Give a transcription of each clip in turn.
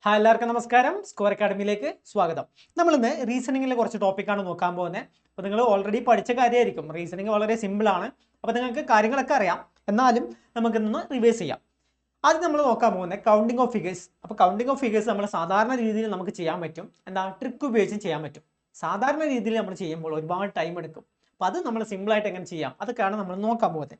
Hi എല്ലാവർക്കും നമസ്കാരം. Score അക്കാഡമിയിലേക്ക് സ്വാഗതം. നമ്മൾ ഇന്ന് റീസണിങ്ങിലെ കുറച്ച് ടോപ്പിക്കാണ് നോക്കാൻ പോകുന്നത്. അപ്പോൾ നിങ്ങൾ ഓൾറെഡി പഠിച്ച കാര്യമായിരിക്കും. റീസണിങ് വളരെ സിമ്പിൾ ആണ്. അപ്പോൾ നിങ്ങൾക്ക് കാര്യങ്ങളൊക്കെ അറിയാം. എന്നാലും നമുക്കിന്ന് റിവൈസ് ചെയ്യാം. ആദ്യം നമ്മൾ നോക്കാൻ പോകുന്നത് കൗണ്ടിങ് ഓഫ് ഫിഗേഴ്സ്. അപ്പോൾ കൗണ്ടിങ് ഓഫ് ഫിഗേഴ്സ് നമ്മൾ സാധാരണ രീതിയിൽ നമുക്ക് ചെയ്യാൻ പറ്റും. എന്താ ട്രിക്ക് ഉപയോഗിച്ച് ചെയ്യാൻ പറ്റും. സാധാരണ രീതിയിൽ നമ്മൾ ചെയ്യുമ്പോൾ ഒരുപാട് ടൈം എടുക്കും. അപ്പോൾ അത് നമ്മൾ സിമ്പിളായിട്ട് എങ്ങനെ ചെയ്യാം അതൊക്കെയാണ് നമ്മൾ നോക്കാൻ പോകുന്നത്.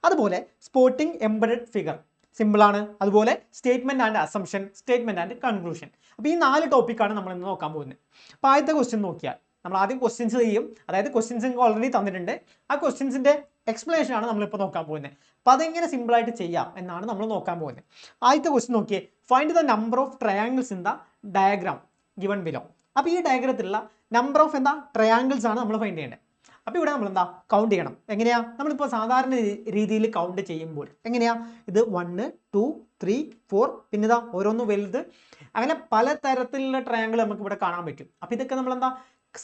അതുപോലെ സ്പോട്ടിംഗ് എംബഡഡ് ഫിഗർ സിമ്പിളാണ്. അതുപോലെ statement and assumption, statement and conclusion. അപ്പോൾ ഈ 4 ടോപ്പിക്കാണ് നമ്മൾ ഇന്ന് നോക്കാൻ പോകുന്നത്. അപ്പോൾ ആദ്യത്തെ ക്വസ്റ്റ്യൻ നോക്കിയാൽ നമ്മൾ ആദ്യം ക്വസ്റ്റ്യൻസ് ചെയ്യും. അതായത് ക്വസ്റ്റ്യൻസ് ഓൾറെഡി തന്നിട്ടുണ്ട്. ആ ക്വസ്റ്റ്യൻസിന്റെ എക്സ്പ്ലനേഷൻ ആണ് നമ്മളിപ്പോൾ നോക്കാൻ പോകുന്നത്. അപ്പോൾ അതെങ്ങനെ സിമ്പിളായിട്ട് ചെയ്യാം എന്നാണ് നമ്മൾ നോക്കാൻ പോകുന്നത്. ആദ്യത്തെ ക്വസ്റ്റ്യൻ നോക്കിയേ, find the number of triangles in the diagram given below. അപ്പോൾ ഈ ഡയഗ്രത്തിലുള്ള നമ്പർ ഓഫ് ട്രയാങ്കിൾസ് ആണ് നമ്മൾ ഫൈൻഡ് ചെയ്യേണ്ടത്. അപ്പോൾ ഇവിടെ നമ്മൾ കൗണ്ട് ചെയ്യണം. എങ്ങനെയാ? നമ്മളിപ്പോൾ സാധാരണ രീതിയിൽ കൗണ്ട് ചെയ്യുമ്പോൾ എങ്ങനെയാ? ഇത് 1 2 3 4 പിന്നെ ഇതാ ഓരോന്ന് വലുത്, അങ്ങനെ പല തരത്തിലുള്ള ട്രയാങ്കിൾ നമുക്ക് ഇവിടെ കാണാൻ പറ്റും. അപ്പോൾ ഇതൊക്കെ നമ്മൾ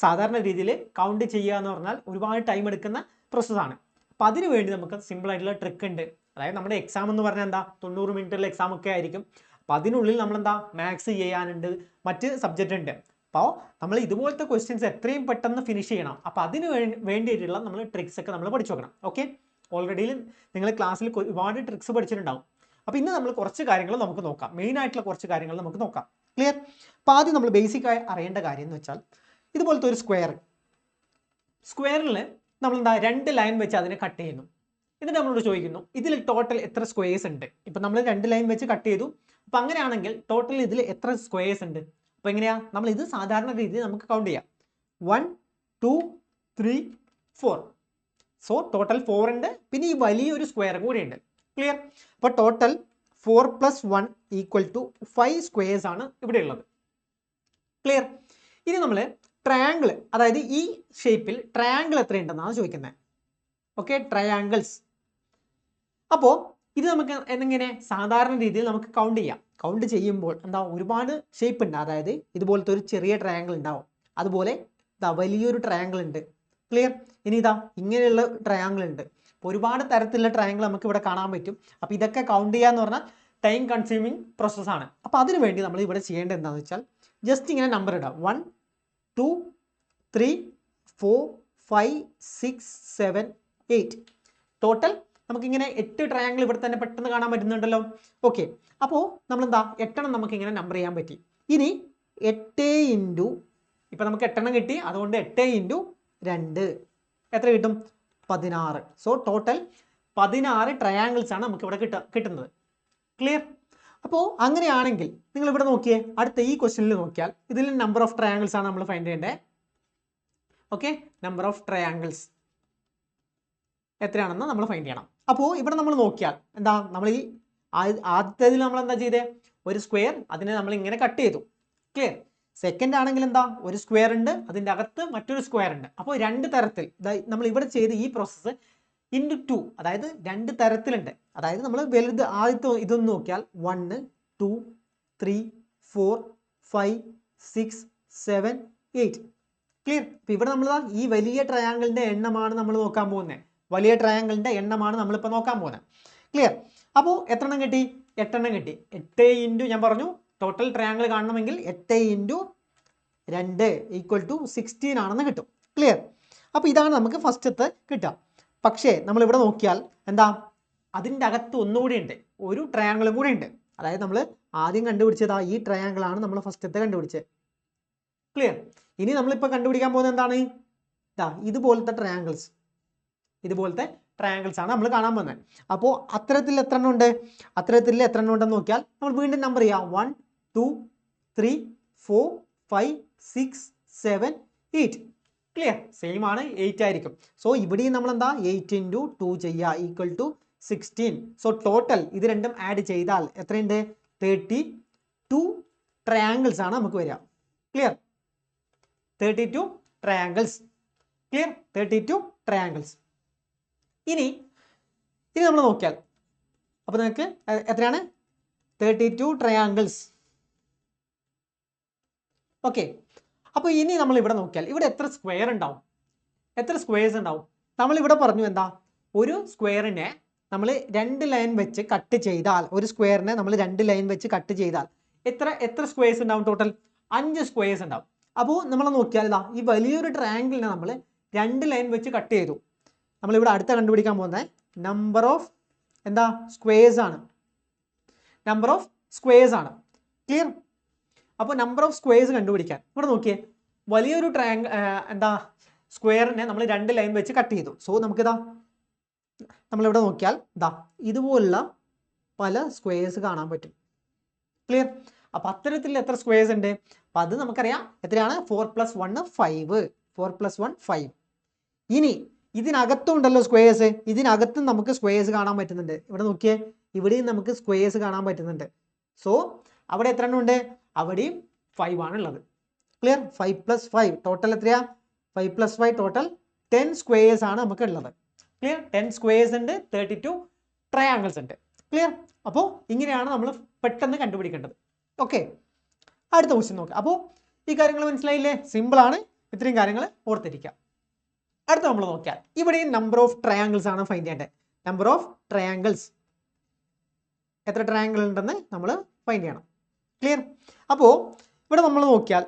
സാധാരണ രീതിയിൽ കൗണ്ട് ചെയ്യുക എന്ന് പറഞ്ഞാൽ ഒരുപാട് ടൈം എടുക്കുന്ന പ്രോസസ്സാണ്. അപ്പോൾ അതിനു വേണ്ടി നമുക്ക് സിമ്പിൾ ആയിട്ടുള്ള ട്രിക്ക് ഉണ്ട്. അതായത് നമ്മുടെ എക്സാം എന്ന് പറഞ്ഞാൽ 90 മിനിറ്റുള്ള എക്സാം ഒക്കെ ആയിരിക്കും. അപ്പോൾ അതിനുള്ളിൽ നമ്മൾ മാത്സ് ചെയ്യാനുണ്ട്, മറ്റ് സബ്ജക്റ്റ് ഉണ്ട്. അപ്പോൾ നമ്മൾ ഇതുപോലത്തെ ക്വസ്റ്റ്യൻസ് എത്രയും പെട്ടെന്ന് ഫിനിഷ് ചെയ്യണം. അപ്പോൾ അതിന് വേണ്ടിയിട്ടുള്ള നമ്മൾ ട്രിക്സ് ഒക്കെ നമ്മൾ പഠിച്ചു നോക്കണം. ഓക്കെ, ഓൾറെഡി നിങ്ങൾ ക്ലാസ്സിൽ ഒരുപാട് ട്രിക്സ് പഠിച്ചിട്ടുണ്ടാവും. അപ്പോൾ ഇന്ന് നമ്മൾ കുറച്ച് കാര്യങ്ങൾ നമുക്ക് നോക്കാം. മെയിൻ ആയിട്ടുള്ള കുറച്ച് കാര്യങ്ങൾ നമുക്ക് നോക്കാം. ക്ലിയർ? അപ്പോൾ ആദ്യം നമ്മൾ ബേസിക് ആയി അറിയേണ്ട കാര്യം എന്ന് വെച്ചാൽ ഇതുപോലത്തെ ഒരു സ്ക്വയറിൽ നമ്മൾ 2 ലൈൻ വെച്ച് അതിനെ കട്ട് ചെയ്യുന്നു. എന്നിട്ട് നമ്മളോട് ചോദിക്കുന്നു ഇതിൽ ടോട്ടൽ എത്ര സ്ക്വയേഴ്സ് ഉണ്ട്. ഇപ്പം നമ്മൾ 2 ലൈൻ വെച്ച് കട്ട് ചെയ്തു. അപ്പം അങ്ങനെയാണെങ്കിൽ ടോട്ടൽ ഇതിൽ എത്ര സ്ക്വയേഴ്സ് ഉണ്ട്? അപ്പോൾ എങ്ങനെയാ? നമ്മൾ ഇത് സാധാരണ രീതിയിൽ നമുക്ക് കൗണ്ട് ചെയ്യാം. 1 2 3 4. സോ ടോട്ടൽ 4 ഉണ്ട്. പിന്നെ ഈ വലിയൊരു സ്ക്വയർ കൂടി ഉണ്ട്. ക്ലിയർ? അപ്പോൾ ടോട്ടൽ 4 + 1 = 5 സ്ക്വയേഴ്സ് ആണ് ഇവിടെ ഉള്ളത്. ക്ലിയർ? ഇനി നമ്മൾ ട്രയാങ്കിൾ, അതായത് ഈ ഷേപ്പിൽ ട്രയാങ്കിൾ എത്രയുണ്ടെന്നാണ് ചോദിക്കുന്നത്. Okay, triangles. അപ്പോൾ ഇത് നമുക്ക് എങ്ങനെ സാധാരണ രീതിയിൽ നമുക്ക് കൗണ്ട് ചെയ്യാം. കൗണ്ട് ചെയ്യുമ്പോൾ ഒരുപാട് ഷേപ്പ് ഉണ്ട്. അതായത് ഇതുപോലത്തെ ഒരു ചെറിയ ട്രയാങ്കിൾ ഉണ്ടാവും, അതുപോലെ വലിയൊരു ട്രയാങ്കിൾ ഉണ്ട്. ക്ലിയർ? ഇനി ഇങ്ങനെയുള്ള ട്രയാങ്കിൾ ഉണ്ട്. അപ്പോൾ ഒരുപാട് തരത്തിലുള്ള ട്രയാങ്കിൾ നമുക്ക് ഇവിടെ കാണാൻ പറ്റും. അപ്പോൾ ഇതൊക്കെ കൗണ്ട് ചെയ്യുക എന്ന് പറഞ്ഞാൽ ടൈം കൺസ്യൂമിങ് പ്രോസസ്സാണ്. അപ്പോൾ അതിനു വേണ്ടി നമ്മൾ ഇവിടെ ചെയ്യേണ്ടത് എന്താണെന്ന് വെച്ചാൽ ജസ്റ്റ് ഇങ്ങനെ നമ്പർ ഇടാം. 1 2 3 4 5 6 7 8. ടോട്ടൽ നമുക്കിങ്ങനെ 8 ട്രയാങ്കിൾ ഇവിടെ തന്നെ പെട്ടെന്ന് കാണാൻ പറ്റുന്നുണ്ടല്ലോ. ഓക്കെ, അപ്പോൾ നമ്മൾ 8 നമുക്കിങ്ങനെ നമ്പർ ചെയ്യാൻ പറ്റി. ഇനി 8 ഇൻറ്റു, ഇപ്പം നമുക്ക് 8 കിട്ടി, അതുകൊണ്ട് 8 ഇൻറ്റു 2 എത്ര കിട്ടും? 16. സോ ടോട്ടൽ 16 ട്രയാങ്കിൾസ് ആണ് നമുക്ക് ഇവിടെ കിട്ടുന്നത്. ക്ലിയർ? അപ്പോൾ അങ്ങനെയാണെങ്കിൽ നിങ്ങൾ ഇവിടെ നോക്കിയേ, അടുത്ത ഈ ക്വസ്റ്റ്യനിൽ നോക്കിയാൽ ഇതിൽ നമ്പർ ഓഫ് ട്രയാങ്കിൾസ് ആണ് നമ്മൾ ഫൈൻഡ് ചെയ്യേണ്ടത്. ഓക്കെ, നമ്പർ ഓഫ് ട്രയാങ്കിൾസ് എത്രയാണെന്ന് നമ്മൾ ഫൈൻഡ് ചെയ്യണം. അപ്പോൾ ഇവിടെ നമ്മൾ നോക്കിയാൽ നമ്മൾ ഈ ആദ്യത്തേതിൽ നമ്മൾ എന്താ ചെയ്തേ? ഒരു സ്ക്വയർ, അതിനെ നമ്മൾ ഇങ്ങനെ കട്ട് ചെയ്തു. ക്ലിയർ? സെക്കൻഡ് ആണെങ്കിൽ ഒരു സ്ക്വയർ ഉണ്ട്, അതിൻ്റെ അകത്ത് മറ്റൊരു സ്ക്വയർ ഉണ്ട്. അപ്പോൾ 2 തരത്തിൽ നമ്മൾ ഇവിടെ ചെയ്ത് ഈ പ്രോസസ്സ് ഇൻറ്റു 2, അതായത് 2 തരത്തിലുണ്ട്. അതായത് നമ്മൾ വലുത് ആദ്യത്തെ ഇതൊന്ന് നോക്കിയാൽ 1 2 3 4 5 6 7 8. ക്ലിയർ? അപ്പോൾ ഇവിടെ നമ്മൾ ഈ വലിയ ട്രയാങ്കിളിൻ്റെ എണ്ണമാണ് നമ്മൾ നോക്കാൻ പോകുന്നത്. വലിയ ട്രയാങ്കിളിൻ്റെ എണ്ണമാണ് നമ്മളിപ്പോൾ നോക്കാൻ പോകുന്നത്. ക്ലിയർ? അപ്പോൾ എത്ര എണ്ണം കിട്ടി? 8 എണ്ണം കിട്ടി. 8 ഇൻറ്റു, ഞാൻ പറഞ്ഞു ടോട്ടൽ ട്രയാങ്കിൾ കാണണമെങ്കിൽ 8 ഇൻറ്റു 2 = 16 ആണെന്ന് കിട്ടും. ക്ലിയർ? അപ്പോൾ ഇതാണ് നമുക്ക് ഫസ്റ്റത്തെ കിട്ടുക. പക്ഷേ നമ്മളിവിടെ നോക്കിയാൽ അതിൻ്റെ അകത്ത് ഒന്നുകൂടി ഉണ്ട്, ഒരു ട്രയാങ്കിളും കൂടി ഉണ്ട്. അതായത് നമ്മൾ ആദ്യം കണ്ടുപിടിച്ചത് ഈ ട്രയാങ്കിളാണ് നമ്മൾ ഫസ്റ്റത്തെ കണ്ടുപിടിച്ചത്. ക്ലിയർ? ഇനി നമ്മളിപ്പോൾ കണ്ടുപിടിക്കാൻ പോകുന്നത് എന്താണ്? ഇതുപോലത്തെ ട്രയാങ്കിൾസ് ആണ് നമ്മൾ കാണാൻ പോകുന്നത്. അപ്പോൾ അത്തരത്തിൽ എത്ര എണ്ണം ഉണ്ട്? അത്തരത്തിൽ എത്ര എണ്ണം ഉണ്ടെന്ന് നോക്കിയാൽ നമ്മൾ വീണ്ടും നമ്പർ ചെയ്യാം. 1 2 3 4 5 6 7 8. ക്ലിയർ? സെയിം ആണ്, 8 ആയിരിക്കും. സോ ഇവിടെയും നമ്മൾ 8 ഇൻറ്റു 2 ചെയ്യുക = 16. സോ ടോട്ടൽ ഇത് രണ്ടും ആഡ് ചെയ്താൽ എത്രയുണ്ട്? 32 ട്രയാങ്കിൾസ് ആണ് നമുക്ക് വരിക. ക്ലിയർ? 32 ട്രയാങ്കിൾസ്. ക്ലിയർ? 32 ട്രയാങ്കിൾസ്. ഇനി നമ്മൾ നോക്കിയാൽ അപ്പോൾ നിങ്ങൾക്ക് എത്രയാണ്? 32 ട്രയാങ്കിൾസ്. ഓക്കെ, അപ്പോൾ ഇനി നമ്മൾ ഇവിടെ നോക്കിയാൽ ഇവിടെ എത്ര സ്ക്വയർ ഉണ്ടാവും? എത്ര സ്ക്വയേഴ്സ് ഉണ്ടാവും? നമ്മളിവിടെ പറഞ്ഞു ഒരു സ്ക്വയറിനെ നമ്മൾ 2 ലൈൻ വെച്ച് കട്ട് ചെയ്താൽ, ഒരു സ്ക്വയറിനെ നമ്മൾ 2 ലൈൻ വെച്ച് കട്ട് ചെയ്താൽ എത്ര സ്ക്വയേഴ്സ് ഉണ്ടാവും ടോട്ടൽ? 5 സ്ക്വയേഴ്സ് ഉണ്ടാവും. അപ്പോൾ നമ്മൾ നോക്കിയാൽ ഇതാ ഈ വലിയൊരു ട്രയാങ്കിളിനെ നമ്മൾ 2 ലൈൻ വെച്ച് കട്ട് ചെയ്തു. നമ്മളിവിടെ അടുത്ത കണ്ടുപിടിക്കാൻ പോകുന്നത് നമ്പർ ഓഫ് എന്താ സ്ക്വയേഴ്സ് ആണ്. നമ്പർ ഓഫ് സ്ക്വയേഴ്സ് ആണ്. ക്ലിയർ? അപ്പോൾ നമ്പർ ഓഫ് സ്ക്വയേഴ്സ് കണ്ടുപിടിക്കാൻ ഇവിടെ നോക്കിയേ, വലിയൊരു എന്താ സ്ക്വയറിനെ നമ്മൾ 2 ലൈൻ വെച്ച് കട്ട് ചെയ്തു. സോ നമുക്കിതാ നമ്മളിവിടെ നോക്കിയാൽ ഇതാ ഇതുപോലുള്ള പല സ്ക്വയേഴ്സ് കാണാൻ പറ്റും. ക്ലിയർ? അപ്പോൾ അത്തരത്തിൽ എത്ര സ്ക്വയേഴ്സ് ഉണ്ട്? അപ്പം അത് നമുക്കറിയാം എത്രയാണ്? 4 + 1 5. 4 + 1 5. ഇനി ഇതിനകത്തും ഉണ്ടല്ലോ സ്ക്വയേഴ്സ്. ഇതിനകത്തും നമുക്ക് സ്ക്വയേഴ്സ് കാണാൻ പറ്റുന്നുണ്ട്. ഇവിടെ നോക്കിയേ, ഇവിടെയും നമുക്ക് സ്ക്വയേഴ്സ് കാണാൻ പറ്റുന്നുണ്ട്. സോ അവിടെ എത്ര എണ്ണം ഉണ്ട്? അവിടെയും 5 ആണ് ഉള്ളത്. ക്ലിയർ? 5 + 5 ടോട്ടൽ എത്രയാ? 5 + 5 ടോട്ടൽ 10 സ്ക്വയേഴ്സ് ആണ് നമുക്ക് ഉള്ളത്. ക്ലിയർ? 10 സ്ക്വയേഴ്സ് ഉണ്ട്, 32 ട്രയാങ്കിൾസ് ഉണ്ട്. ക്ലിയർ? അപ്പോൾ ഇങ്ങനെയാണ് നമ്മൾ പെട്ടെന്ന് കണ്ടുപിടിക്കേണ്ടത്. ഓക്കെ, അടുത്ത ക്വസ്റ്റ്യൻ നോക്കാം. അപ്പോൾ ഈ കാര്യങ്ങൾ മനസ്സിലായില്ലേ? സിമ്പിളാണ്, ഇത്രയും കാര്യങ്ങൾ ഓർത്തിരിക്കാം. അടുത്ത നമ്മൾ നോക്കിയാൽ ഇവിടെയും നമ്പർ ഓഫ് ട്രയാങ്കിൾസ് ആണ് ഫൈൻഡ് ചെയ്യേണ്ടത്. നമ്പർ ഓഫ് ട്രയാങ്കിൾസ്, എത്ര ട്രയാങ്കിൾ ഉണ്ടെന്ന് നമ്മൾ ഫൈൻഡ് ചെയ്യണം. ക്ലിയർ? അപ്പോൾ ഇവിടെ നമ്മൾ നോക്കിയാൽ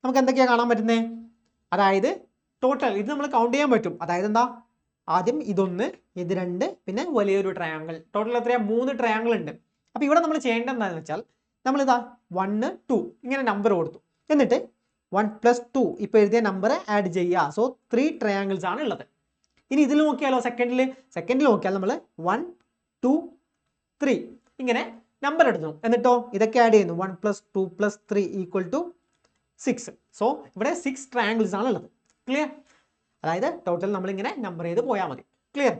നമുക്ക് എന്തൊക്കെയാണ് കാണാൻ പറ്റുന്നത്? അതായത് ടോട്ടൽ ഇത് നമ്മൾ കൗണ്ട് ചെയ്യാൻ പറ്റും. അതായത് എന്താ, ആദ്യം ഇതൊന്ന്, ഇത് 2, പിന്നെ വലിയൊരു ട്രയാങ്കിൾ. ടോട്ടൽ എത്രയാ? 3 ട്രയാങ്കിൾ ഉണ്ട്. അപ്പോൾ ഇവിടെ നമ്മൾ ചെയ്യേണ്ടത് എന്താണെന്ന് വെച്ചാൽ നമ്മളിതാ 1 2 ഇങ്ങനെ നമ്പർ കൊടുത്തു. എന്നിട്ട് 1 + 2 ഇപ്പോൾ എഴുതിയ നമ്പർ ആഡ് ചെയ്യുക. സോ 3 ട്രയാങ്കിൾസ് ആണ് ഉള്ളത്. ഇനി ഇതിൽ നോക്കിയാലോ, സെക്കൻഡിൽ നോക്കിയാൽ നമ്മൾ 1 2 3 ഇങ്ങനെ നമ്പർ എടുത്തു. എന്നിട്ടോ ഇതൊക്കെ ആഡ് ചെയ്യുന്നു. 1 + 2 + 3 = 6. സോ ഇവിടെ 6 ട്രയാങ്കിൾസ് ആണ് ഉള്ളത്. ക്ലിയർ? അതായത് ടോട്ടൽ നമ്മളിങ്ങനെ നമ്പർ ചെയ്ത് പോയാൽ മതി. ക്ലിയർ?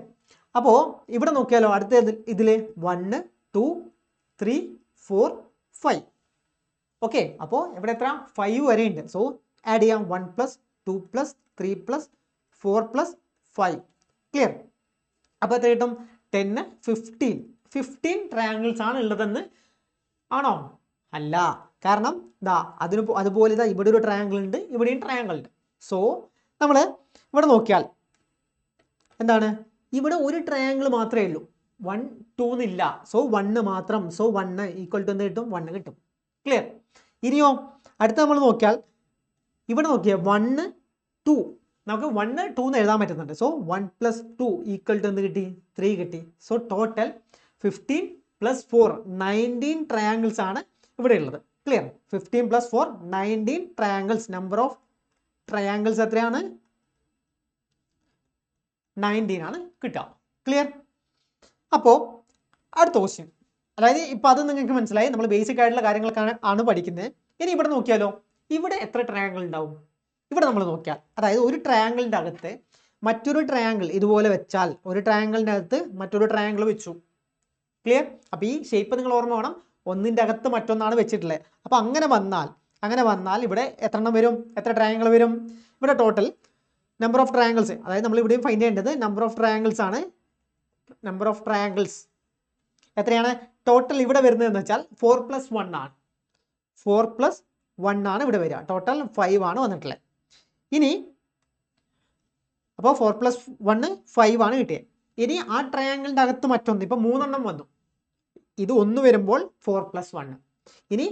അപ്പോൾ ഇവിടെ നോക്കിയാലോ, അടുത്ത ഇതിൽ 1 2 3 4 5. ഓക്കെ, അപ്പോൾ ഇവിടെ എത്ര? 5 വരെ ഉണ്ട്. സോ ആഡ് ചെയ്യാം. 1 + 2 + 3 + 4 + 5. ക്ലിയർ? അപ്പോൾ എത്ര കിട്ടും? 10 15 ട്രയാങ്കിൾസ് ആണ് ഉള്ളതെന്ന് ആണോ? അല്ല. കാരണം ഇതാ അതുപോലെ ഇതാ ഇവിടെ ഒരു ട്രയാങ്കിൾ ഉണ്ട്, ഇവിടെയും ട്രയാങ്കിൾ ഉണ്ട്. സോ നമ്മൾ ഇവിടെ നോക്കിയാൽ എന്താണ്, ഇവിടെ ഒരു ട്രയാങ്കിൾ മാത്രമേ ഉള്ളൂ, 1 2 എന്നില്ല. സോ 1 മാത്രം. സോ 1 = എന്ത് കിട്ടും? 1 കിട്ടും. ക്ലിയർ? ഇനിയോ അടുത്ത നമ്മൾ നോക്കിയാൽ ഇവിടെ നോക്കിയാൽ 1 2 നമുക്ക് 1 2 എന്ന് എഴുതാൻ പറ്റുന്നുണ്ട്. സോ 1 + 2 = എന്ത് കിട്ടി? 3 കിട്ടി. സോ ടോട്ടൽ 15 + 4 19 ട്രയാങ്കിൾസ് ആണ് ഇവിടെ ഉള്ളത്. Clear? 15 + 4 19 triangles. Number of triangles എത്രയാണ്? 19 ആണ് കിട്ടുക. ക്ലിയർ? അപ്പോൾ അടുത്ത ക്വസ്റ്റ്യൻ, അതായത് ഇപ്പം അത് നിങ്ങൾക്ക് മനസ്സിലായി, നമ്മൾ ബേസിക് ആയിട്ടുള്ള കാര്യങ്ങളൊക്കെ ആണ് പഠിക്കുന്നത്. ഇനി ഇവിടെ നോക്കിയാലോ, ഇവിടെ എത്ര ട്രയാങ്കിൾ ഉണ്ടാവും? ഇവിടെ നമ്മൾ നോക്കിയാൽ അതായത് ഒരു ട്രയാങ്കിളിൻ്റെ അകത്ത് മറ്റൊരു ട്രയാങ്കിൾ ഇതുപോലെ വെച്ചാൽ, ഒരു ട്രയാങ്കിളിൻ്റെ അകത്ത് മറ്റൊരു ട്രയാങ്കിൾ വെച്ചു. ക്ലിയർ? അപ്പോൾ ഈ ഷേപ്പ് നിങ്ങൾ ഓർമ്മ വേണം, ഒന്നിൻ്റെ അകത്ത് മറ്റൊന്നാണ് വെച്ചിട്ടുള്ളത്. അപ്പോൾ അങ്ങനെ വന്നാൽ ഇവിടെ എത്ര എണ്ണം വരും? എത്ര ട്രയാങ്കിൾ വരും? ഇവിടെ ടോട്ടൽ നമ്പർ ഓഫ് ട്രയാങ്കിൾസ്, അതായത് നമ്മൾ ഇവിടെയും ഫൈൻഡ് ചെയ്യേണ്ടത് നമ്പർ ഓഫ് ട്രയാങ്കിൾസ് ആണ്. നമ്പർ ഓഫ് ട്രയാങ്കിൾസ് എത്രയാണ് ടോട്ടൽ ഇവിടെ വരുന്നതെന്ന് വെച്ചാൽ 4 + 1 ആണ്. 4 + 1 ആണ് ഇവിടെ വരിക. ടോട്ടൽ 5 ആണ് വന്നിട്ടുള്ളത്. ഇനി അപ്പോൾ 4 + 1 5 ആണ് കിട്ടിയത്. ഇനി ആ ട്രയാങ്കിളിൻ്റെ അകത്ത് മറ്റൊന്ന്, ഇപ്പോൾ 3 എണ്ണം വന്നു. ഇത് 1 വരുമ്പോൾ 4 + 1. ഇനി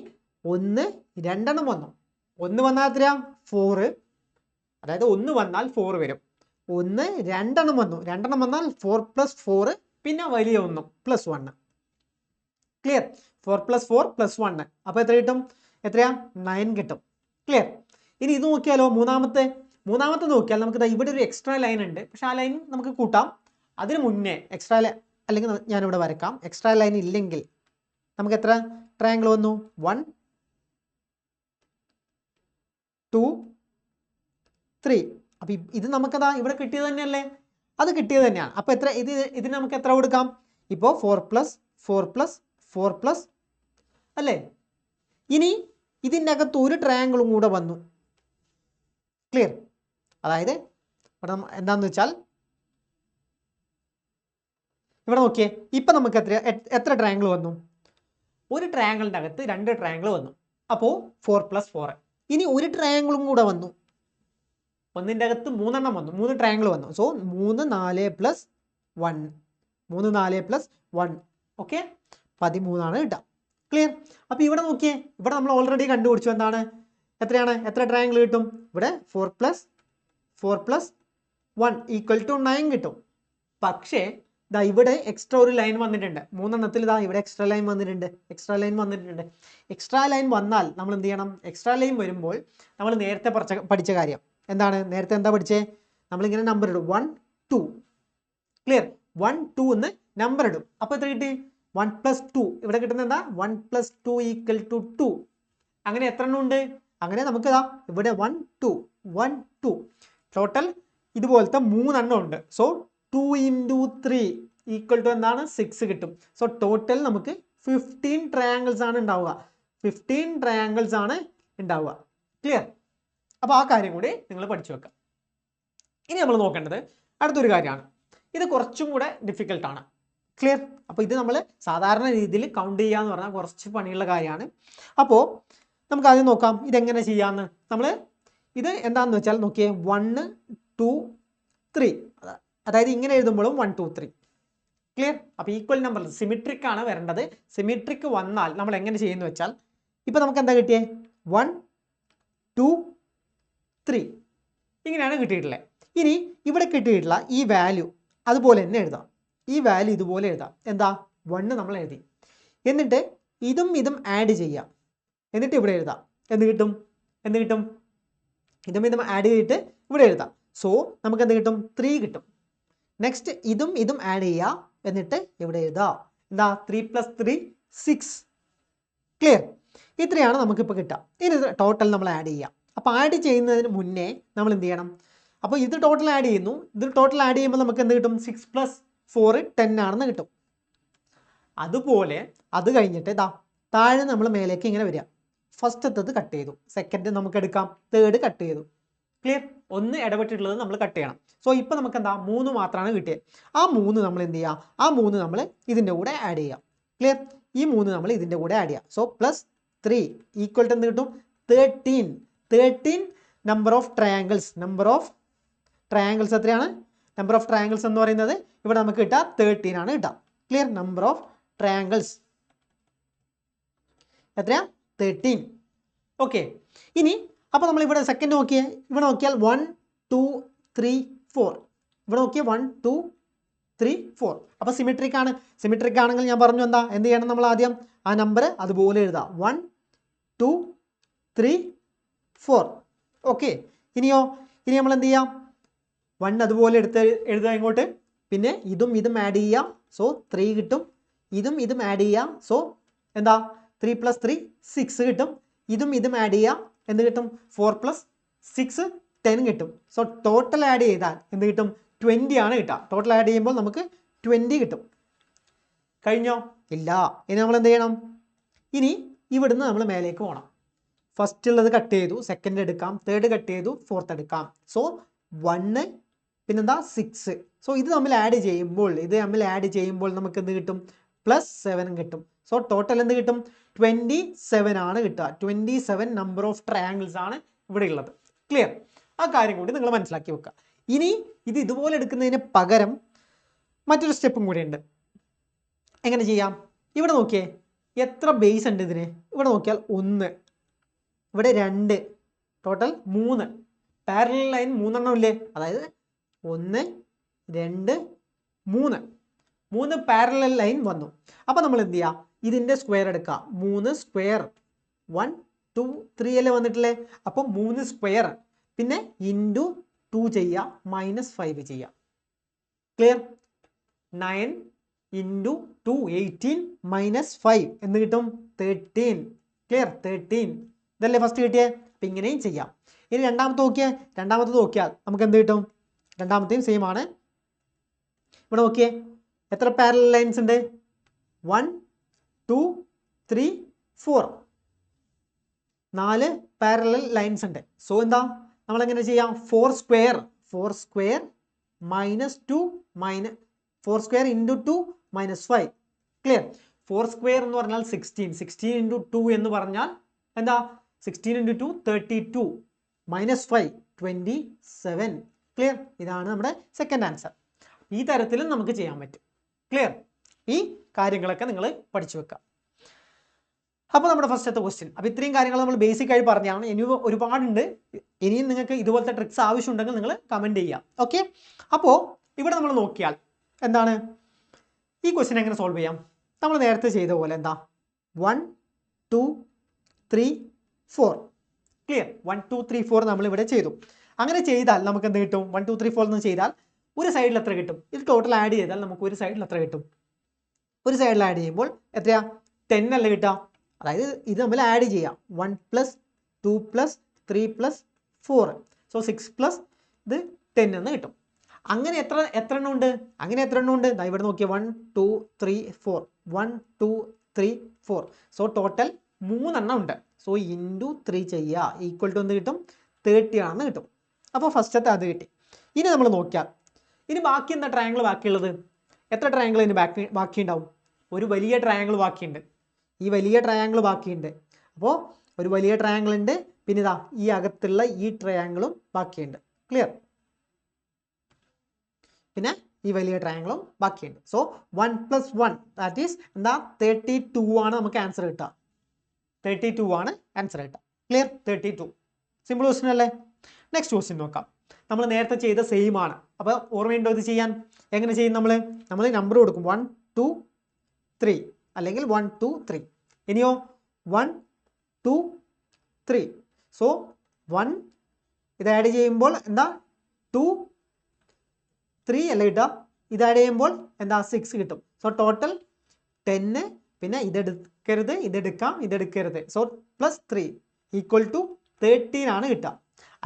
1 2 എണ്ണം വന്നു. 1 വന്നാൽ എത്രയാ? 4. അതായത് 1 വന്നാൽ 4 വരും. 1 2 എണ്ണം വന്നു. 2 എണ്ണം വന്നാൽ 4 + 4 പിന്നെ വലിയ 1 + 1. ക്ലിയർ? 4 + 4 + 1. അപ്പോൾ എത്ര കിട്ടും? എത്രയാ? 9 കിട്ടും. ക്ലിയർ? ഇനി ഇത് നോക്കിയാലോ, മൂന്നാമത്തെ നോക്കിയാൽ നമുക്ക് ഇവിടെ ഒരു എക്സ്ട്രാ ലൈൻ ഉണ്ട്. പക്ഷെ ആ ലൈൻ നമുക്ക് കൂട്ടാം. അതിന് മുന്നേ എക്സ്ട്രാ അല്ലെങ്കിൽ ഞാനിവിടെ വരക്കാം. എക്സ്ട്രാ ലൈൻ ഇല്ലെങ്കിൽ നമുക്ക് എത്ര ട്രയാങ്കിൾ വന്നു? 1 2 3. അപ്പോൾ ഇത് നമുക്കതാ ഇവിടെ കിട്ടിയത് തന്നെയല്ലേ? അത് കിട്ടിയത് തന്നെയാണ്. അപ്പോൾ എത്ര ഇതിന് നമുക്ക് എത്ര കൊടുക്കാം? ഇപ്പോൾ 4 + 4 + 4 അല്ലേ? ഇനി ഇതിൻ്റെ അകത്ത് ഒരു ട്രയാങ്കിളും കൂടെ വന്നു. ക്ലിയർ? അതായത് ഇവിടെ എന്താണെന്ന് വെച്ചാൽ ഇവിടെ നോക്കിയേ, ഇപ്പം നമുക്ക് എത്ര ട്രയാങ്കിൾ വന്നു? ഒരു ട്രയാങ്കിളിൻ്റെ അകത്ത് 2 ട്രയാങ്കിൾ വന്നു. അപ്പോൾ 4 + 4. ഇനി ഒരു ട്രയാങ്കിളും കൂടെ വന്നു. ഒന്നിൻ്റെ അകത്ത് 3 എണ്ണം വന്നു. 3 ട്രയാങ്കിൾ വന്നു. സോ 3 4 + 1. 3 4 + 1. ഓക്കെ, 13 ആണ് കിട്ടുക. ക്ലിയർ? അപ്പോൾ ഇവിടെ നോക്കിയേ, ഇവിടെ നമ്മൾ ഓൾറെഡി കണ്ടുപിടിച്ചു എന്താണ്, എത്രയാണ്, എത്ര ട്രയാങ്കിൾ കിട്ടും, ഇവിടെ 4+4+1 = 9 കിട്ടും. പക്ഷേ ദാ ഇവിടെ എക്സ്ട്രാ ഒരു ലൈൻ വന്നിട്ടുണ്ട്, മൂന്നെണ്ണത്തിൽ ഇതാ ഇവിടെ എക്സ്ട്രാ ലൈൻ വന്നിട്ടുണ്ട്. എക്സ്ട്രാ ലൈൻ വന്നാൽ നമ്മൾ എന്ത് ചെയ്യണം, എക്സ്ട്രാ ലൈൻ വരുമ്പോൾ നമ്മൾ നേരത്തെ പഠിച്ച കാര്യം എന്താണ്, നേരത്തെ എന്താ പഠിച്ചേ, നമ്മളിങ്ങനെ നമ്പർ ഇടും 1 2, ക്ലിയർ, 1 2 എന്ന് നമ്പർ ഇടും. അപ്പോൾ എത്ര കിട്ടി, 1+2, ഇവിടെ കിട്ടുന്നത് എന്താ, 1+2 = 2. അങ്ങനെ എത്ര എണ്ണം ഉണ്ട്, അങ്ങനെ നമുക്ക് ഇതാ ഇവിടെ 1 2 1 2 ടോട്ടൽ ഇതുപോലത്തെ 3 എണ്ണം ഉണ്ട്. സോ 2 × 3 = എന്താണ്, 6 കിട്ടും. സോ ടോട്ടൽ നമുക്ക് 15 ട്രയാങ്കിൾസ് ആണ് ഉണ്ടാവുക. 15 ട്രയാങ്കിൾസ് ആണ് ഉണ്ടാവുക. ക്ലിയർ? അപ്പോൾ ആ കാര്യം കൂടി നിങ്ങൾ പഠിച്ചു വെക്കുക. ഇനി നമ്മൾ നോക്കേണ്ടത് അടുത്തൊരു കാര്യമാണ്. ഇത് കുറച്ചും കൂടെ ഡിഫിക്കൽട്ടാണ്. ക്ലിയർ? അപ്പോൾ ഇത് നമ്മൾ സാധാരണ രീതിയിൽ കൗണ്ട് ചെയ്യുക എന്ന് പറഞ്ഞാൽ കുറച്ച് പണിയുള്ള കാര്യമാണ്. അപ്പോൾ നമുക്ക് ആദ്യം നോക്കാം ഇതെങ്ങനെ ചെയ്യാമെന്ന്. നമ്മൾ ഇത് എന്താണെന്ന് വെച്ചാൽ നോക്കിയേ, 1 2 3, അതായത് ഇങ്ങനെ എഴുതുമ്പോഴും 1 2 3. ക്ലിയർ? അപ്പോൾ ഈക്വൽ നമ്പർ സിമെട്രിക് ആണ് വരേണ്ടത്. സിമെട്രിക് വന്നാൽ നമ്മൾ എങ്ങനെ ചെയ്യുന്നു വെച്ചാൽ, ഇപ്പോൾ നമുക്ക് എന്താ കിട്ടിയേ, 1 2 3 ഇങ്ങനെയാണ് കിട്ടിയിട്ടുള്ളത്. ഇനി ഇവിടെ കിട്ടിയിട്ടുള്ള ഈ വാല്യൂ അതുപോലെ തന്നെ എഴുതാം. ഈ വാല്യൂ ഇതുപോലെ എഴുതാം. എന്താ, 1 നമ്മൾ എഴുതി, എന്നിട്ട് ഇതും ഇതും ആഡ് ചെയ്യാം, എന്നിട്ട് ഇവിടെ എഴുതാം. എന്ത് കിട്ടും, ഇതും ഇതും ആഡ് ചെയ്തിട്ട് ഇവിടെ എഴുതാം. സോ നമുക്ക് എന്ത് കിട്ടും, 3 കിട്ടും. നെക്സ്റ്റ് ഇതും ഇതും ആഡ് ചെയ്യുക, എന്നിട്ട് ഇവിടെ എഴുതാം. എന്താ, 3 + 3 6. ക്ലിയർ? ഇത്രയാണ് നമുക്കിപ്പോൾ കിട്ടുക. ഇനി ടോട്ടൽ നമ്മൾ ആഡ് ചെയ്യാം. അപ്പോൾ ആഡ് ചെയ്യുന്നതിന് മുന്നേ നമ്മൾ എന്ത് ചെയ്യണം, അപ്പോൾ ഇത് ടോട്ടൽ ആഡ് ചെയ്യുന്നു, ഇത് ടോട്ടൽ ആഡ് ചെയ്യുമ്പോൾ നമുക്ക് എന്ത് കിട്ടും, 6 + 4 10 ആണെന്ന് കിട്ടും. അതുപോലെ അത് കഴിഞ്ഞിട്ട് ഇതാ താഴെ നമ്മൾ മേലേക്ക് ഇങ്ങനെ വരിക. ഫസ്റ്റത്തത് കട്ട് ചെയ്തു, സെക്കൻഡ് നമുക്ക് എടുക്കാം, തേർഡ് കട്ട് ചെയ്തു. ക്ലിയർ? ഒന്ന് ഇടപെട്ടിട്ടുള്ളത് നമ്മൾ കട്ട് ചെയ്യണം. സോ ഇപ്പോൾ നമുക്ക് എന്താ, 3 മാത്രമാണ് കിട്ടിയത്. ആ 3 നമ്മൾ എന്ത് ചെയ്യുക, ആ 3 നമ്മൾ ഇതിൻ്റെ കൂടെ ആഡ് ചെയ്യാം. ക്ലിയർ? ഈ 3 നമ്മൾ ഇതിൻ്റെ കൂടെ ആഡ് ചെയ്യാം. സോ +3 = എന്ത് കിട്ടും, 13. 13 നമ്പർ ഓഫ് ട്രയാങ്കിൾസ്. എത്രയാണ്, നമ്പർ ഓഫ് ട്രയാങ്കിൾസ് എന്ന് പറയുന്നത് ഇവിടെ നമുക്ക് കിട്ടുക 13 ആണ് കിട്ടുക. ക്ലിയർ? നമ്പർ ഓഫ് ട്രയാങ്കിൾസ് എത്രയാ, 13. ഓക്കെ. ഇനി അപ്പോൾ നമ്മൾ ഇവിടെ സെക്കൻഡ് നോക്കിയേ, ഇവിടെ നോക്കിയാൽ 1 2 3 4, ഇവിടെ നോക്കിയാൽ 1 2 3 4. അപ്പോൾ സിമെട്രിക് ആണെങ്കിൽ ഞാൻ പറഞ്ഞു എന്ത് ചെയ്യണം, നമ്മൾ ആദ്യം ആ നമ്പർ അതുപോലെ എഴുതാം, 1 2 3 4. ഓക്കെ. ഇനി നമ്മൾ എന്ത് ചെയ്യാം, 1 അതുപോലെ എഴുതുക ഇങ്ങോട്ട്, പിന്നെ ഇതും ഇതും ആഡ് ചെയ്യാം. സോ 3 കിട്ടും. ഇതും ഇതും ആഡ് ചെയ്യാം. സോ എന്താ, 3 + 3 6 കിട്ടും. ഇതും ഇതും ആഡ് ചെയ്യാം, എന്ത് കിട്ടും, 4 + 6 10 കിട്ടും. സോ ടോട്ടൽ ആഡ് ചെയ്താൽ എന്ത് കിട്ടും, 20 ആണ് കിട്ടുക. ടോട്ടൽ ആഡ് ചെയ്യുമ്പോൾ നമുക്ക് 20 കിട്ടും. കഴിഞ്ഞോ? ഇല്ല. ഇനി നമ്മൾ എന്ത് ചെയ്യണം, ഇനി ഇവിടുന്ന് നമ്മൾ മേലേക്ക് പോകണം. ഫസ്റ്റ് ഉള്ളത് കട്ട് ചെയ്തു, സെക്കൻഡ് എടുക്കാം, തേർഡ് കട്ട് ചെയ്തു, ഫോർത്ത് എടുക്കാം. സോ 1 പിന്നെന്താ 6. സോ ഇത് തമ്മിൽ ആഡ് ചെയ്യുമ്പോൾ നമുക്ക് എന്ത് കിട്ടും, +7 കിട്ടും. സോ ടോട്ടൽ എന്ത് കിട്ടും, 27 ആണ് കിട്ടുക. 27 നമ്പർ ഓഫ് ട്രയാങ്കിൾസ് ആണ് ഇവിടെ ഉള്ളത്. ക്ലിയർ? ആ കാര്യം കൂടി നിങ്ങൾ മനസ്സിലാക്കി വെക്കുക. ഇനി ഇത് ഇതുപോലെ എടുക്കുന്നതിന് പകരം മറ്റൊരു സ്റ്റെപ്പും കൂടി ഉണ്ട്. എങ്ങനെ ചെയ്യാം, ഇവിടെ നോക്കിയേ, എത്ര ബേസ് ഉണ്ട് ഇതിന്. ഇവിടെ നോക്കിയാൽ 1, ഇവിടെ 2, ടോട്ടൽ 3. പാരലൽ ലൈൻ 3 എണ്ണം ഇല്ലേ, അതായത് 1 2 3 പാരലൽ ലൈൻ വന്നു. അപ്പോൾ നമ്മൾ എന്ത് ചെയ്യുക, ഇതിൻ്റെ സ്ക്വയർ എടുക്കുക. 3 സ്ക്വയർ 1 2 3 അല്ലേ വന്നിട്ടില്ലേ. അപ്പോൾ 3 സ്ക്വയർ പിന്നെ ഇൻറ്റു 2 ചെയ്യുക, -5 ചെയ്യുക. ക്ലിയർ? 9 × 2 18 -5 എന്ന് കിട്ടും, 13. ക്ലിയർ? 13. ഇതല്ലേ ഫസ്റ്റ് കിട്ടിയേ. അപ്പം ഇങ്ങനെയും ചെയ്യാം. ഇനി രണ്ടാമത്തെ നോക്കിയാൽ നമുക്ക് എന്ത് കിട്ടും, രണ്ടാമത്തെയും സെയിം ആണ്. ഇവിടെ നോക്കിയേ, എത്ര പാരലൽ ലൈൻസ് ഉണ്ട്, 1 2 3 4, 4 പാരലൽ ലൈൻസ് ഉണ്ട്. സോ എന്താ, നമ്മളെങ്ങനെ ചെയ്യാം, 4 സ്ക്വയർ -2 4 സ്ക്വയർ × 2 -5. ക്ലിയർ? 4 സ്ക്വയർ എന്ന് പറഞ്ഞാൽ 16 × 2 എന്ന് പറഞ്ഞാൽ എന്താ, 16 × 2 32 -5 27. ക്ലിയർ? ഇതാണ് നമ്മുടെ സെക്കൻഡ് ആൻസർ. ഈ തരത്തിലും നമുക്ക് ചെയ്യാൻ പറ്റും. ക്ലിയർ? ഈ കാര്യങ്ങളൊക്കെ നിങ്ങൾ പഠിച്ചു വെക്കുക. അപ്പോൾ നമ്മുടെ ഫസ്റ്റത്തെ ക്വസ്റ്റ്യൻ. അപ്പോൾ ഇത്രയും കാര്യങ്ങൾ നമ്മൾ ബേസിക് ആയി പറഞ്ഞാണ്. ഇനി ഒരുപാടുണ്ട്. ഇനിയും നിങ്ങൾക്ക് ഇതുപോലത്തെ ട്രിക്സ് ആവശ്യമുണ്ടെങ്കിൽ നിങ്ങൾ കമൻറ്റ് ചെയ്യുക. ഓക്കെ, അപ്പോൾ ഇവിടെ നമ്മൾ നോക്കിയാൽ എന്താണ് ഈ ക്വസ്റ്റ്യൻ എങ്ങനെ സോൾവ് ചെയ്യാം? നമ്മൾ നേരത്തെ ചെയ്ത പോലെ എന്താ 1 2 3 4 ക്ലിയർ. 1 2 3 4 നമ്മൾ ഇവിടെ ചെയ്തു. അങ്ങനെ ചെയ്താൽ നമുക്ക് എന്ത് കിട്ടും? 1 2 3 4 എന്ന് ചെയ്താൽ ഒരു സൈഡിൽ എത്ര കിട്ടും? ഇത് ടോട്ടൽ ആഡ് ചെയ്താൽ നമുക്ക് ഒരു സൈഡിൽ എത്ര കിട്ടും? ഒരു സൈഡിൽ ആഡ് ചെയ്യുമ്പോൾ എത്രയാ? 10 അല്ലേ കിട്ടുക? അതായത് ഇത് നമ്മൾ ആഡ് ചെയ്യാം. 1 + 2 + 3 + 4 സോ 6 + ഇത് 10 എന്ന് കിട്ടും. അങ്ങനെ എത്ര എണ്ണം ഉണ്ട്? അങ്ങനെ എത്ര എണ്ണം ഉണ്ട്? ഇവിടെ നോക്കിയാൽ 1 2 3 4 1 2 3 4 സോ ടോട്ടൽ 3 എണ്ണം ഉണ്ട്. സോ ഇൻറ്റു 3 ചെയ്യുക ഈക്വൽ ടു എന്ത് കിട്ടും? 30 ആണെന്ന് കിട്ടും. അപ്പോൾ ഫസ്റ്റത്തെ അത് കിട്ടി. ഇനി നമ്മൾ നോക്കിയാൽ ഇനി ബാക്കി എന്താ ട്രയാങ്കിൾ ബാക്കിയുള്ളത്? എത്ര ട്രയാങ്കിൾ ഇനി ബാക്കിയുണ്ടാവും? ഒരു വലിയ ട്രയാങ്കിൾ ബാക്കിയുണ്ട്. ഈ വലിയ ട്രയാങ്കിൾ ബാക്കിയുണ്ട്. അപ്പോൾ ഒരു വലിയ ട്രയാങ്കിൾ ഉണ്ട്. പിന്നെ ഇതാ ഈ അകത്തുള്ള ഈ ട്രയാങ്കിളും ബാക്കിയുണ്ട്. ക്ലിയർ. പിന്നെ ഈ വലിയ ട്രയാങ്കിളും ബാക്കിയുണ്ട്. സോ 1 + 1 ദാറ്റ് ഈസ് എന്താ 32 ആണ് നമുക്ക് ആൻസർ കിട്ടുക. 32 ആണ് ആൻസർ കിട്ടുക. ക്ലിയർ. 32 സിമ്പിൾ ക്വസ്റ്റ്യൻ അല്ലേ? നെക്സ്റ്റ് ക്വസ്റ്റ്യൻ നോക്കാം. നമ്മൾ നേരത്തെ ചെയ്ത സെയിം ആണ്. അപ്പോൾ ഓർമ്മയുണ്ടോ ഇത് ചെയ്യാൻ? എങ്ങനെ ചെയ്യും? നമ്മൾ നമ്പർ കൊടുക്കും 1 2 3 അല്ലെങ്കിൽ 1 2 3. ഇനിയോ 1 2 3 സോ 1 ഇത് ആഡ് ചെയ്യുമ്പോൾ എന്താ 2 3 അല്ലേ കിട്ടുക? ഇത് ആഡ് ചെയ്യുമ്പോൾ എന്താ 6 കിട്ടും. So total 10. പിന്നെ ഇതെടുക്കരുത്, ഇതെടുക്കരുത്. സോ +3 ഈക്വൽ ടു 13 ആണ് കിട്ടുക.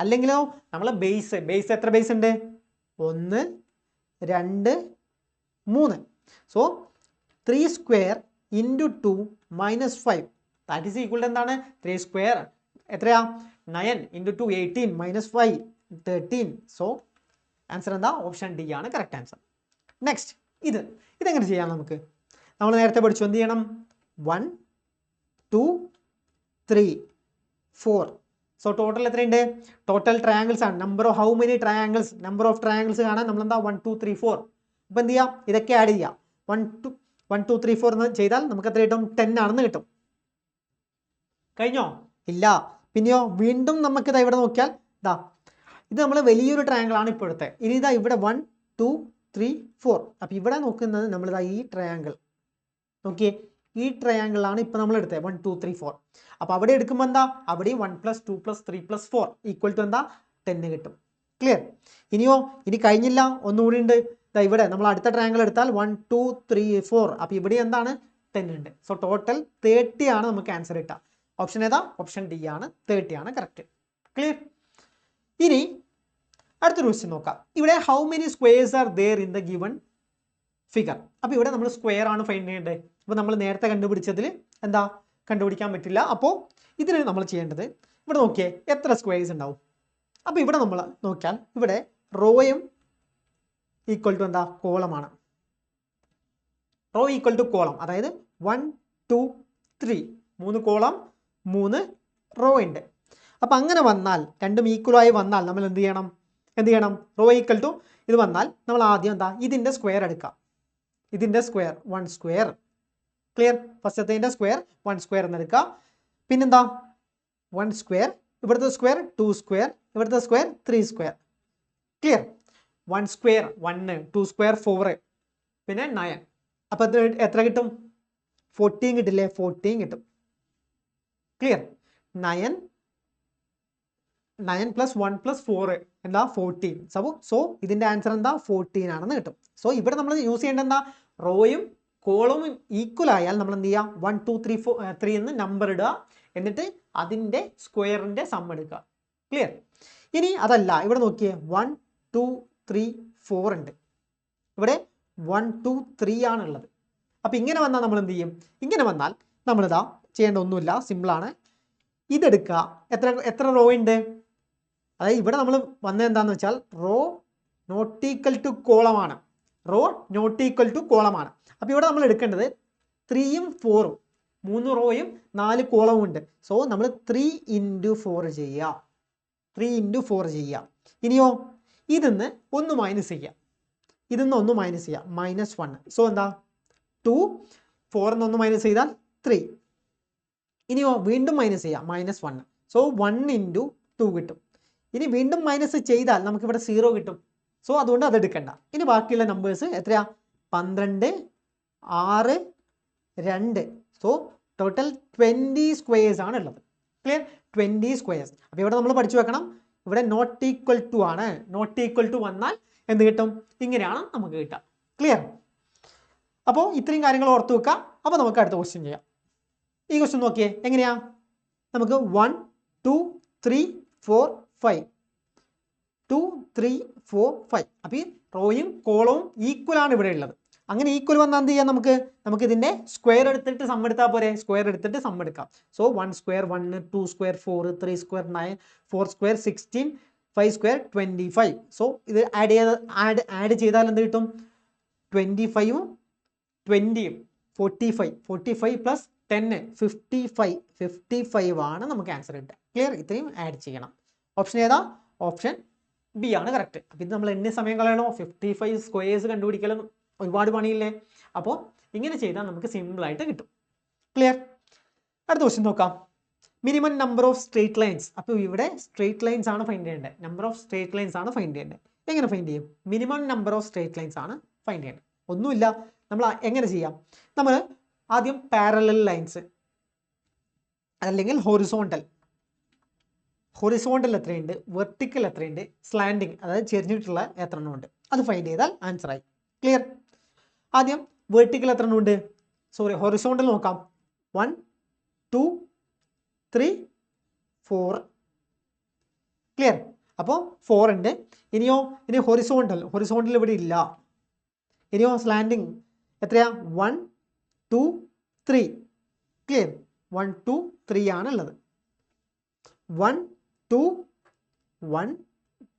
അല്ലെങ്കിലോ നമ്മളെ ബേസ് എത്ര ബേസ് ഉണ്ട്? 1 2 3 so 3² × 2 - 5 that is equal to എന്താണ്? 3² എത്രയാ? 9 × 2 18 - 5 13 സോ ആൻസർ എന്താ? ഓപ്ഷൻ ഡി ആണ് കറക്റ്റ് ആൻസർ. നെക്സ്റ്റ് ഇതെങ്ങനെ ചെയ്യാം? നമുക്ക് നമ്മൾ നേരത്തെ പഠിച്ചു. എന്ത് ചെയ്യണം? 1 2 3 4 സോ ടോട്ടൽ എത്രയുണ്ട്? ടോട്ടൽ ട്രയാങ്കിൾസ് ആണ്. നമ്പർ ഓഫ് ട്രയാങ്കിൾസ് കാണാൻ നമ്മൾ എന്താ 1 2 3 4. അപ്പോൾ എന്ത് ചെയ്യാം? ഇതൊക്കെ ആഡ് ചെയ്യാം. 1 2 3 4 എന്ന് ചെയ്താൽ നമുക്ക് എത്ര കിട്ടും? 10 ആണെന്ന് കിട്ടും. കഴിഞ്ഞോ? ഇല്ല. പിന്നെയോ വീണ്ടും നമുക്കിതാ ഇവിടെ നോക്കിയാൽ ഇതാ ഇത് നമ്മൾ വലിയൊരു ട്രയാങ്കിൾ ആണ് ഇപ്പോഴത്തെ. ഇനി ഇതാ ഇവിടെ 1 2 3 4. അപ്പോൾ ഇവിടെ നോക്കുന്നത് നമ്മളിതാ ഈ ട്രയാങ്കിൾ നോക്കിയേ. ഈ ട്രയാങ്കിളാണ് ഇപ്പോൾ നമ്മൾ എടുത്തത് 1 2 3 4. അപ്പോൾ അവിടെ എടുക്കുമ്പോൾ എന്താ? അവിടെ 1 + 2 + 3 + 4 ഈക്വൽ ടു എന്താ? 10 കിട്ടും. ക്ലിയർ. ഇനിയോ ഇനി കഴിഞ്ഞില്ല, ഒന്നുകൂടി ഉണ്ട്. ഇവിടെ നമ്മൾ അടുത്ത ട്രയാങ്കിൾ എടുത്താൽ 1 2 3 4. അപ്പോൾ ഇവിടെ എന്താണ്? 10 ഉണ്ട്. സോ ടോട്ടൽ 30 ആണ് നമുക്ക് ആൻസർ കിട്ടുക. ഓപ്ഷൻ ഏതാ? ഓപ്ഷൻ ഡി ആണ്. 30 ആണ് കറക്റ്റ്. ക്ലിയർ. ഇനി അടുത്തൊരു ക്വസ്റ്റ്യൻ നോക്കാം. ഇവിടെ how many squares are there in the given figure. അപ്പോൾ ഇവിടെ നമ്മൾ സ്ക്വയർ ആണ് ഫൈൻഡ് ചെയ്യേണ്ടത്. അപ്പോൾ നമ്മൾ നേരത്തെ കണ്ടുപിടിച്ചതിൽ എന്താ കണ്ടുപിടിക്കാൻ പറ്റില്ല. അപ്പോൾ ഇതിന് നമ്മൾ ചെയ്യേണ്ടത് ഇവിടെ നോക്കിയേ എത്ര സ്ക്വയേഴ്സ് ഉണ്ടാവും. അപ്പോൾ ഇവിടെ നമ്മൾ നോക്കിയാൽ ഇവിടെ റോയും ഈക്വൽ ടു എന്താ? കോളമാണ്. റോ ഈക്വൽ ടു കോളം, അതായത് 1 2 3 3 കോളം 3 റോ ഉണ്ട്. അപ്പോൾ അങ്ങനെ വന്നാൽ രണ്ടും ഈക്വലായി വന്നാൽ നമ്മൾ എന്ത് ചെയ്യണം? റോ ഈക്വൽ ടു ഇത് വന്നാൽ നമ്മൾ ആദ്യം എന്താ ഇതിൻ്റെ സ്ക്വയർ എടുക്കാം. ഇതിൻ്റെ സ്ക്വയർ 1². ക്ലിയർ. ഫസ്റ്റത്തെ സ്ക്വയർ 1² എന്ന് എടുക്കുക. പിന്നെന്താ 1², ഇവിടുത്തെ സ്ക്വയർ 2², ഇവിടുത്തെ സ്ക്വയർ 3². ക്ലിയർ. 1² 1, 2² 4, പിന്നെ 9. അപ്പോൾ എത്ര കിട്ടും? 14 കിട്ടില്ലേ? 14 കിട്ടും. ക്ലിയർ. 9 + 1 + 4 എന്താ? 14. സോ ഇതിൻ്റെ ആൻസർ എന്താ? 14 ആണെന്ന് കിട്ടും. സോ ഇവിടെ നമ്മൾ യൂസ് ചെയ്യേണ്ട എന്താ? റോയും കോളവും ഈക്വൽ ആയാൽ നമ്മൾ എന്ത് ചെയ്യുക? 1 2 3 4 3 എന്ന് നമ്പർ ഇടുക. എന്നിട്ട് അതിൻ്റെ സ്ക്വയറിൻ്റെ സം എടുക്കുക. ക്ലിയർ. ഇനി അതല്ല, ഇവിടെ നോക്കിയേ 1 2 3 4 ഉണ്ട്. ഇവിടെ 1 2 3 ആണുള്ളത്. അപ്പോൾ ഇങ്ങനെ വന്നാൽ നമ്മൾ എന്ത് ചെയ്യും? ഇങ്ങനെ വന്നാൽ നമ്മളിതാ ചെയ്യേണ്ട ഒന്നുമില്ല, സിമ്പിളാണ്. ഇതെടുക്കുക. എത്ര റോ ഉണ്ട്? അതായത് ഇവിടെ നമ്മൾ വന്നത് എന്താണെന്ന് വെച്ചാൽ റോ നോട്ട് ഈക്വൽ ടു കോളമാണ്. അപ്പോൾ ഇവിടെ നമ്മൾ എടുക്കേണ്ടത് 3ഉം 4ഉം 3 റോയും 4 കോളവും ഉണ്ട്. സോ നമ്മൾ 3 × 4 ചെയ്യുക. 3 × 4 ചെയ്യുക. ഇനിയോ ഇതിന്ന് ഒന്ന് മൈനസ് ചെയ്യുക. -1. സോ എന്താ 2 4 ഒന്ന് മൈനസ് ചെയ്താൽ 3. ഇനിയോ വീണ്ടും മൈനസ് ചെയ്യാം, -1. സോ 1 × 2 കിട്ടും. ഇനി വീണ്ടും മൈനസ് ചെയ്താൽ നമുക്കിവിടെ 0 കിട്ടും. സോ അതുകൊണ്ട് അത് എടുക്കണ്ട. ഇനി ബാക്കിയുള്ള നമ്പേഴ്സ് എത്രയാ? 12, 6, 2. സോ ടോട്ടൽ 20 സ്ക്വയേഴ്സ് ആണ് ഉള്ളത്. ക്ലിയർ? 20 സ്ക്വയേഴ്സ്. അപ്പോൾ ഇവിടെ നമ്മൾ പഠിച്ചു വെക്കണം, ഇവിടെ നോട്ട് ഈക്വൽ ടു ആണ്. നോട്ട് ഈക്വൽ ടു വന്നാൽ എന്ത് കിട്ടും? ഇങ്ങനെയാണ് നമുക്ക് കിട്ടുക. ക്ലിയർ? അപ്പോൾ ഇത്രയും കാര്യങ്ങൾ ഓർത്ത് വെക്കുക. അപ്പോൾ നമുക്ക് അടുത്ത ക്വസ്റ്റ്യൻ ചെയ്യാം. ഈ ക്വസ്റ്റ്യൻ നോക്കിയേ, എങ്ങനെയാ? നമുക്ക് 1, 2, 3, 4, 5. 2, 3, 4, 5. അപ്പോൾ ഈ റോയും കോളവും ഈക്വൽ ആണ് ഇവിടെ ഉള്ളത്. അങ്ങനെ ഈക്വൽ വന്നാൽ എന്ത് ചെയ്യാം? നമുക്ക് ഇതിൻ്റെ സ്ക്വയർ എടുത്തിട്ട് സം എടുത്താൽ പോരെ? സ്ക്വയർ എടുത്തിട്ട് സം എടുക്കാം. So 1 square 1, 2 square 4, 3 square 9, 4 square 16, 5 square 25. So ഇത് ആഡ് ചെയ്താൽ എന്ത് കിട്ടും? 25ഉം 20ഉം 45. 45 പ്ലസ് 10 55 ആണ് നമുക്ക് ആൻസർ കിട്ടുക. ക്ലിയർ? ഇത്രയും ആഡ് ചെയ്യണം. ഓപ്ഷൻ ഏതാ? ഓപ്ഷൻ ബി ആണ് കറക്റ്റ്. അപ്പോൾ ഇത് നമ്മൾ എന്നെ സമയം കളയണോ? 55 സ്ക്വയേഴ്സ് കണ്ടുപിടിക്കലും ഒരുപാട് പണിയില്ലേ? അപ്പോൾ ഇങ്ങനെ ചെയ്താൽ നമുക്ക് സിമ്പിളായിട്ട് കിട്ടും. ക്ലിയർ? അടുത്ത ക്വസ്റ്റ്യൻ നോക്കാം. Minimum number of straight lines. അപ്പോൾ ഇവിടെ സ്ട്രേറ്റ് ലൈൻസ് ആണ് ഫൈൻഡ് ചെയ്യേണ്ടത്. നമ്പർ ഓഫ് സ്ട്രേറ്റ് ലൈൻസ് ആണ് ഫൈൻഡ് ചെയ്യേണ്ടത്. എങ്ങനെ ഫൈൻഡ് ചെയ്യും? Minimum number of straight lines ആണ് ഫൈൻഡ് ചെയ്യേണ്ടത്. ഒന്നുമില്ല, നമ്മൾ എങ്ങനെ ചെയ്യാം? നമ്മൾ ആദ്യം പാരലൽ ലൈൻസ് അല്ലെങ്കിൽ ഹൊറിസോണ്ടൽ എത്രയുണ്ട്, വെർട്ടിക്കൽ എത്രയുണ്ട്, സ്ലാൻഡിങ് അതായത് ചെരിഞ്ഞിട്ടുള്ള എത്ര എണ്ണം ഉണ്ട്, അത് ഫൈൻഡ് ചെയ്താൽ ആൻസർ ആയി. ക്ലിയർ? ആദ്യം വെർട്ടിക്കൽ എത്ര എണ്ണം ഉണ്ട്? ഹൊറിസോണ്ടൽ നോക്കാം. 1, 2, 3, 4. ക്ലിയർ? അപ്പോൾ 4 ഉണ്ട്. ഇനി ഹൊറിസോണ്ടൽ ഇവിടെ ഇല്ല. ഇനിയോ സ്ലാൻഡിങ് എത്രയാ? 1, 2, 3. ക്ലിയർ? 1, 2, 3 ആണ് ഉള്ളത്. 1, 2, 1,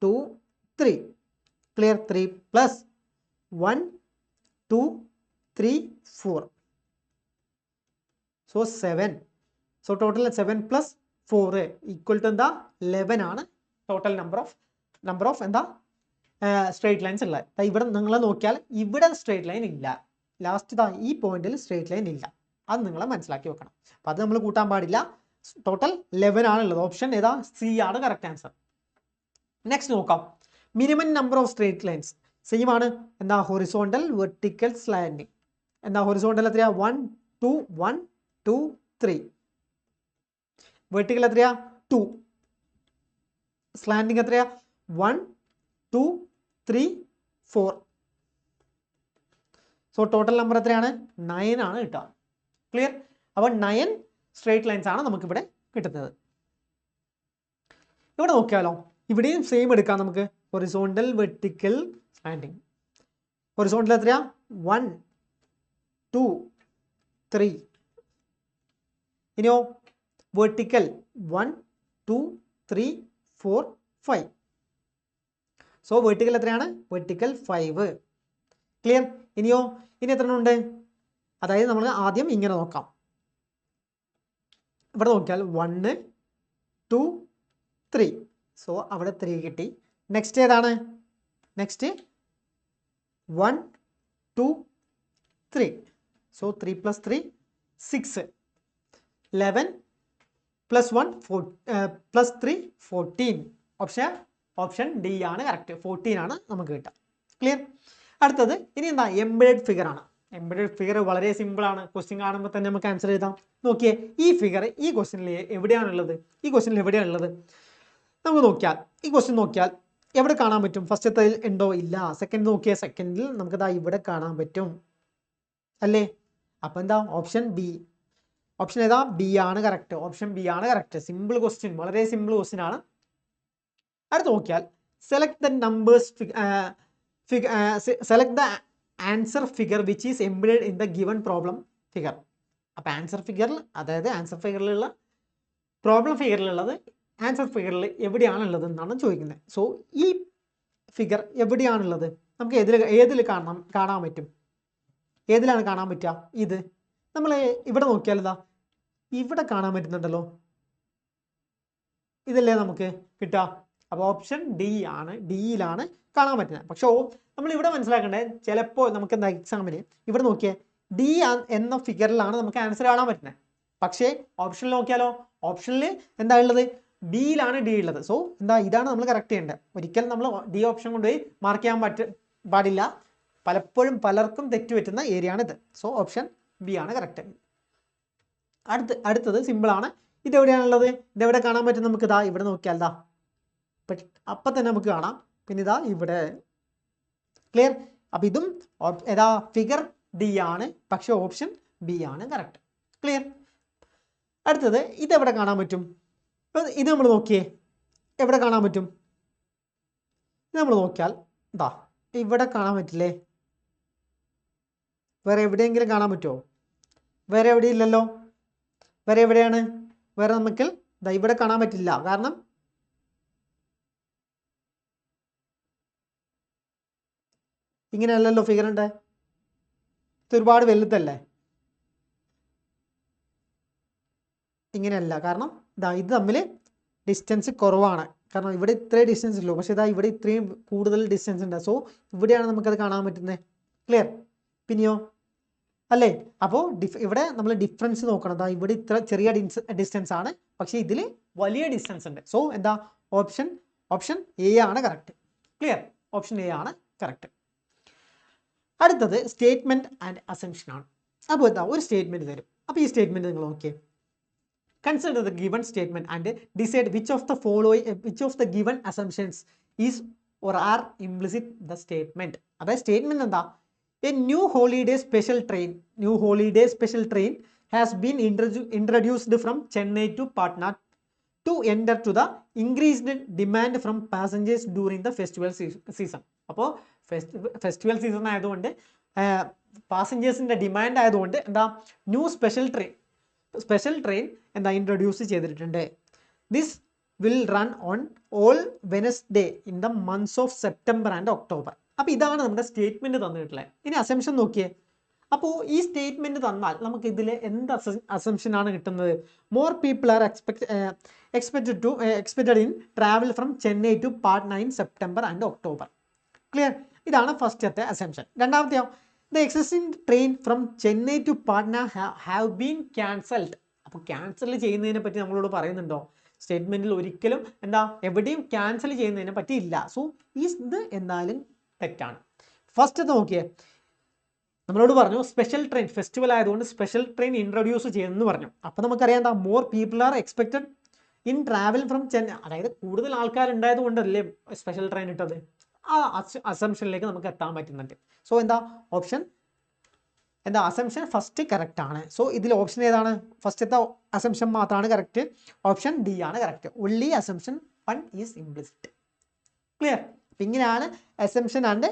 2, 3. Clear? 3 plus 1, 2, 3, 4. So 7. So total 7 plus 4 equal to എന്താ? 11 ആണ് ടോട്ടൽ നമ്പർ ഓഫ് എന്താ സ്ട്രേറ്റ് ലൈൻസ് ഉള്ളത്. ഇവിടെ നിങ്ങൾ നോക്കിയാൽ ഇവിടെ സ്ട്രേറ്റ് ലൈൻ ഇല്ല. ലാസ്റ്റ് ഈ പോയിന്റിൽ സ്ട്രേറ്റ് ലൈൻ ഇല്ല. അത് നിങ്ങൾ മനസ്സിലാക്കി വെക്കണം. അപ്പോൾ അത് നമ്മൾ കൂട്ടാൻ പാടില്ല. ടോട്ടൽ 11 ആണുള്ളത്. ഓപ്ഷൻ ഏതാ? സി ആണ് കറക്റ്റ് ആൻസർ. നെക്സ്റ്റ് നോക്കാം. Minimum number of straight lines same ആണ്. എന്താ? Horizontal, vertical, slanting. എന്താ? ഹൊറിസോണ്ടൽ എത്രയാ? 1, 2, 1, 2, 3. വെർട്ടിക്കൽ എത്രയാ? 2. സ്ലാൻഡിങ് എത്രയാ? 1, 2, 3, 4. സോ ടോട്ടൽ നമ്പർ എത്രയാണ്? 9 ആണ് കിട്ടുക. ക്ലിയർ? അപ്പോൾ 9 സ്ട്രേറ്റ് ലൈൻസ് ആണ് നമുക്കിവിടെ കിട്ടുന്നത്. ഇവിടെ നോക്കിയാലോ, ഇവിടെയും സെയിം എടുക്കാം നമുക്ക്. Horizontal, vertical, slanting. ഹൊറിസോണ്ടൽ എത്രയാ? 1, 2, 3. ഇനിയോ വെർട്ടിക്കൽ 1, 2, 3, 4, 5. സോ വെർട്ടിക്കൽ എത്രയാണ്? വെർട്ടിക്കൽ 5. ക്ലിയർ? ഇനി എത്ര ഉണ്ട്? അതായത് നമ്മൾ ആദ്യം ഇങ്ങനെ നോക്കാം. ഇവിടെ നോക്കിയാൽ 1, 2, 3. സോ അവിടെ 3 കിട്ടി. നെക്സ്റ്റ് ഏതാണ്? Next 1, 2, 3. So 3 plus 3 6. 11 plus 1 plus 3 14. Option D ആണ് കറക്റ്റ്. 14 ആണ് നമുക്ക് കിട്ടുക. ക്ലിയർ? അടുത്തത് ഇനി എന്താ? എംബഡഡ് ഫിഗർ ആണ്. എംബഡഡ് ഫിഗർ വളരെ സിമ്പിൾ ആണ്. ക്വസ്റ്റ്യൻ കാണുമ്പോൾ തന്നെ നമുക്ക് ആൻസർ എഴുതാം. നോക്കിയേ, ഈ ഫിഗർ ഈ ക്വസ്റ്റ്യനിൽ എവിടെയാണുള്ളത്? നമുക്ക് നോക്കിയാൽ ഈ ക്വസ്റ്റ്യൻ നോക്കിയാൽ എവിടെ കാണാൻ പറ്റും? ഫസ്റ്റത്തെ ഉണ്ടോ? ഇല്ല. സെക്കൻഡ് നോക്കിയാൽ സെക്കൻഡിൽ നമുക്ക് ഇവിടെ കാണാൻ പറ്റും അല്ലേ? അപ്പോൾ എന്താ? Option B. ഓപ്ഷൻ ഏതാ? ബി ആണ് കറക്റ്റ്. ഓപ്ഷൻ ബി ആണ് കറക്റ്റ്. സിമ്പിൾ ക്വസ്റ്റ്യൻ, വളരെ സിമ്പിൾ ക്വസ്റ്റ്യൻ ആണ്. അടുത്ത് നോക്കിയാൽ select the numbers select the answer figure which is embedded in the given problem figure. അപ്പോൾ ആൻസർ ഫിഗറിൽ, അതായത് ആൻസർ ഫിഗറിലുള്ള പ്രോബ്ലം ഫിഗറിലുള്ളത് ആൻസർ ഫിഗറിൽ എവിടെയാണുള്ളത് എന്നാണ് ചോദിക്കുന്നത്. സോ ഈ ഫിഗർ എവിടെയാണുള്ളത്? നമുക്ക് ഏതിൽ കാണാൻ പറ്റും? ഏതിലാണ് കാണാൻ പറ്റുക? ഇത് നമ്മൾ ഇവിടെ നോക്കിയാൽ ഇതാ ഇവിടെ കാണാൻ പറ്റുന്നുണ്ടല്ലോ. ഇതല്ലേ നമുക്ക് കിട്ടുക. അപ്പോൾ ഓപ്ഷൻ ഡി ആണ്, ഡിയിലാണ് കാണാൻ പറ്റുന്നത്. പക്ഷേ നമ്മൾ ഇവിടെ മനസ്സിലാക്കേണ്ടത്, ചിലപ്പോൾ നമുക്ക് എന്താ എക്സാമിന് ഇവിടെ നോക്കിയാൽ ഡി എന്ന ഫിഗറിലാണ് നമുക്ക് ആൻസർ കാണാൻ പറ്റുന്നത്. പക്ഷേ ഓപ്ഷനിൽ നോക്കിയാലോ, ഓപ്ഷനിൽ എന്താ ഉള്ളത്, ഡിയിലാണ് ഡി ഉള്ളത്. സോ എന്താ, ഇതാണ് നമ്മൾ കറക്റ്റ് ചെയ്യേണ്ടത്. ഒരിക്കലും നമ്മൾ ഡി ഓപ്ഷൻ കൊണ്ടുപോയി മാർക്ക് ചെയ്യാൻ പാടില്ല. പലപ്പോഴും പലർക്കും തെറ്റുപറ്റുന്ന ഏരിയ ആണിത്. സോ ഓപ്ഷൻ ബി ആണ് കറക്റ്റ്. അടുത്തത് സിമ്പിൾ ആണ്. ഇതെവിടെയാണുള്ളത്, ഇതെവിടെ കാണാൻ പറ്റും നമുക്ക്? ഇതാ ഇവിടെ നോക്കിയാൽ ഇതാ അപ്പം തന്നെ നമുക്ക് കാണാം. പിന്നെ ഇതാ ഇവിടെ. ക്ലിയർ? അപ്പം ഇതും ഏതാ, ഫിഗർ ഡി ആണ്, പക്ഷെ ഓപ്ഷൻ ബി ആണ് കറക്റ്റ്. ക്ലിയർ? അടുത്തത് ഇതെവിടെ കാണാൻ പറ്റും? ഇത് നമ്മൾ നോക്കിയേ, എവിടെ കാണാൻ പറ്റും? ഇത് നമ്മൾ നോക്കിയാൽ ഇതാ ഇവിടെ കാണാൻ പറ്റില്ലേ? വേറെ എവിടെയെങ്കിലും കാണാൻ പറ്റുമോ? വേറെ എവിടെ ഇല്ലല്ലോ. വേറെ എവിടെയാണ്? വേറെ നമുക്ക് ഇതാ ഇവിടെ കാണാൻ പറ്റില്ല. കാരണം ഇങ്ങനെയല്ലല്ലോ ഫിഗർ ഉണ്ട്. ഇത് ഒരുപാട് വലുതല്ലേ? ഇങ്ങനെയല്ല. കാരണം ഇതാ ഇത് തമ്മിൽ ഡിസ്റ്റൻസ് കുറവാണ്. കാരണം ഇവിടെ ഇത്രയും ഡിസ്റ്റൻസ് ഉള്ളൂ, പക്ഷേ ഇതാ ഇവിടെ ഇത്രയും കൂടുതൽ ഡിസ്റ്റൻസ് ഉണ്ട്. സോ ഇവിടെയാണ് നമുക്കത് കാണാൻ പറ്റുന്നത്. ക്ലിയർ? പിന്നെയോ അല്ലേ? അപ്പോൾ ഇവിടെ നമ്മൾ ഡിഫറൻസ് നോക്കണം. അതാ ഇവിടെ ഇത്ര ചെറിയ ഡിസ്റ്റൻസ് ആണ്, പക്ഷേ ഇതിൽ വലിയ ഡിസ്റ്റൻസ് ഉണ്ട്. സോ എന്താ, ഓപ്ഷൻ എ ആണ് കറക്റ്റ്. ക്ലിയർ? ഓപ്ഷൻ എ ആണ് കറക്റ്റ്. അടുത്തത് സ്റ്റേറ്റ്മെന്റ് ആൻഡ് അസംഷൻ ആണ്. അപ്പോൾ എന്താ, ഒരു സ്റ്റേറ്റ്മെന്റ് തരും. അപ്പോൾ ഈ സ്റ്റേറ്റ്മെന്റ് നിങ്ങൾ നോക്കിയേ. Consider the given statement and decide which of the given assumptions is or are implicit the statement. അതായത് സ്റ്റേറ്റ്മെന്റ് എന്താ, a new holiday special train has been introduced from Chennai to Patna to enter to the increased demand from passengers during the festival season. അപ്പോൾ festival season ആയതുകൊണ്ട് പാസഞ്ചേഴ്സിൻ്റെ demand ആയതുകൊണ്ട് എന്താ, new special train എന്താ introduce ചെയ്തിട്ടുണ്ട്. This will run on all Wednesday in the months of September and October. അപ്പോൾ ഇതാണ് നമ്മുടെ statement തന്നിട്ടുള്ളത്. ഇനി അസംഷൻ നോക്കിയേ. അപ്പോൾ ഈ സ്റ്റേറ്റ്മെന്റ് തന്നാൽ നമുക്ക് ഇതിൽ എന്ത് അസംഷൻ ആണ് കിട്ടുന്നത്? More people are expected in travel from Chennai to Patna in September and October. Clear? ഇതാണ് ഫസ്റ്റത്തെ അസംഷൻ. രണ്ടാമത്തെയോ, the existing train from Chennai to Patna have been cancelled. അപ്പോൾ ക്യാൻസൽ ചെയ്യുന്നതിനെ പറ്റി നമ്മളോട് പറയുന്നുണ്ടോ? സ്റ്റേറ്റ്മെന്റിൽ ഒരിക്കലും എന്താ, എവിടെയും ക്യാൻസൽ ചെയ്യുന്നതിനെ പറ്റി ഇല്ല. സോ ഇത് എന്തായാലും തെറ്റാണ്. ഫസ്റ്റ് നോക്കിയേ, നമ്മളോട് പറഞ്ഞു സ്പെഷ്യൽ ട്രെയിൻ, ഫെസ്റ്റിവൽ ആയതുകൊണ്ട് സ്പെഷ്യൽ ട്രെയിൻ ഇൻട്രൊഡ്യൂസ് ചെയ്യുമെന്ന് പറഞ്ഞു. അപ്പോൾ നമുക്കറിയാം എന്താ, more people are expected in travel from Chennai. അതായത് കൂടുതൽ ആൾക്കാരുണ്ടായത് കൊണ്ടല്ലേ സ്പെഷ്യൽ ട്രെയിൻ ഇട്ടത്. ആ അസംഷനിലേക്ക് നമുക്ക് എത്താൻ പറ്റുന്നുണ്ട്. സോ എന്താ, അസംഷൻ ഫസ്റ്റ് കറക്റ്റ് ആണ്. സോ ഇതിൽ ഓപ്ഷൻ ഏതാണ്? ഫസ്റ്റത്തെ അസംഷൻ മാത്രമാണ് കറക്റ്റ്. ഓപ്ഷൻ ഡി ആണ് correct. Only assumption 1 is implicit. Clear? അപ്പം ഇങ്ങനെയാണ് assumption and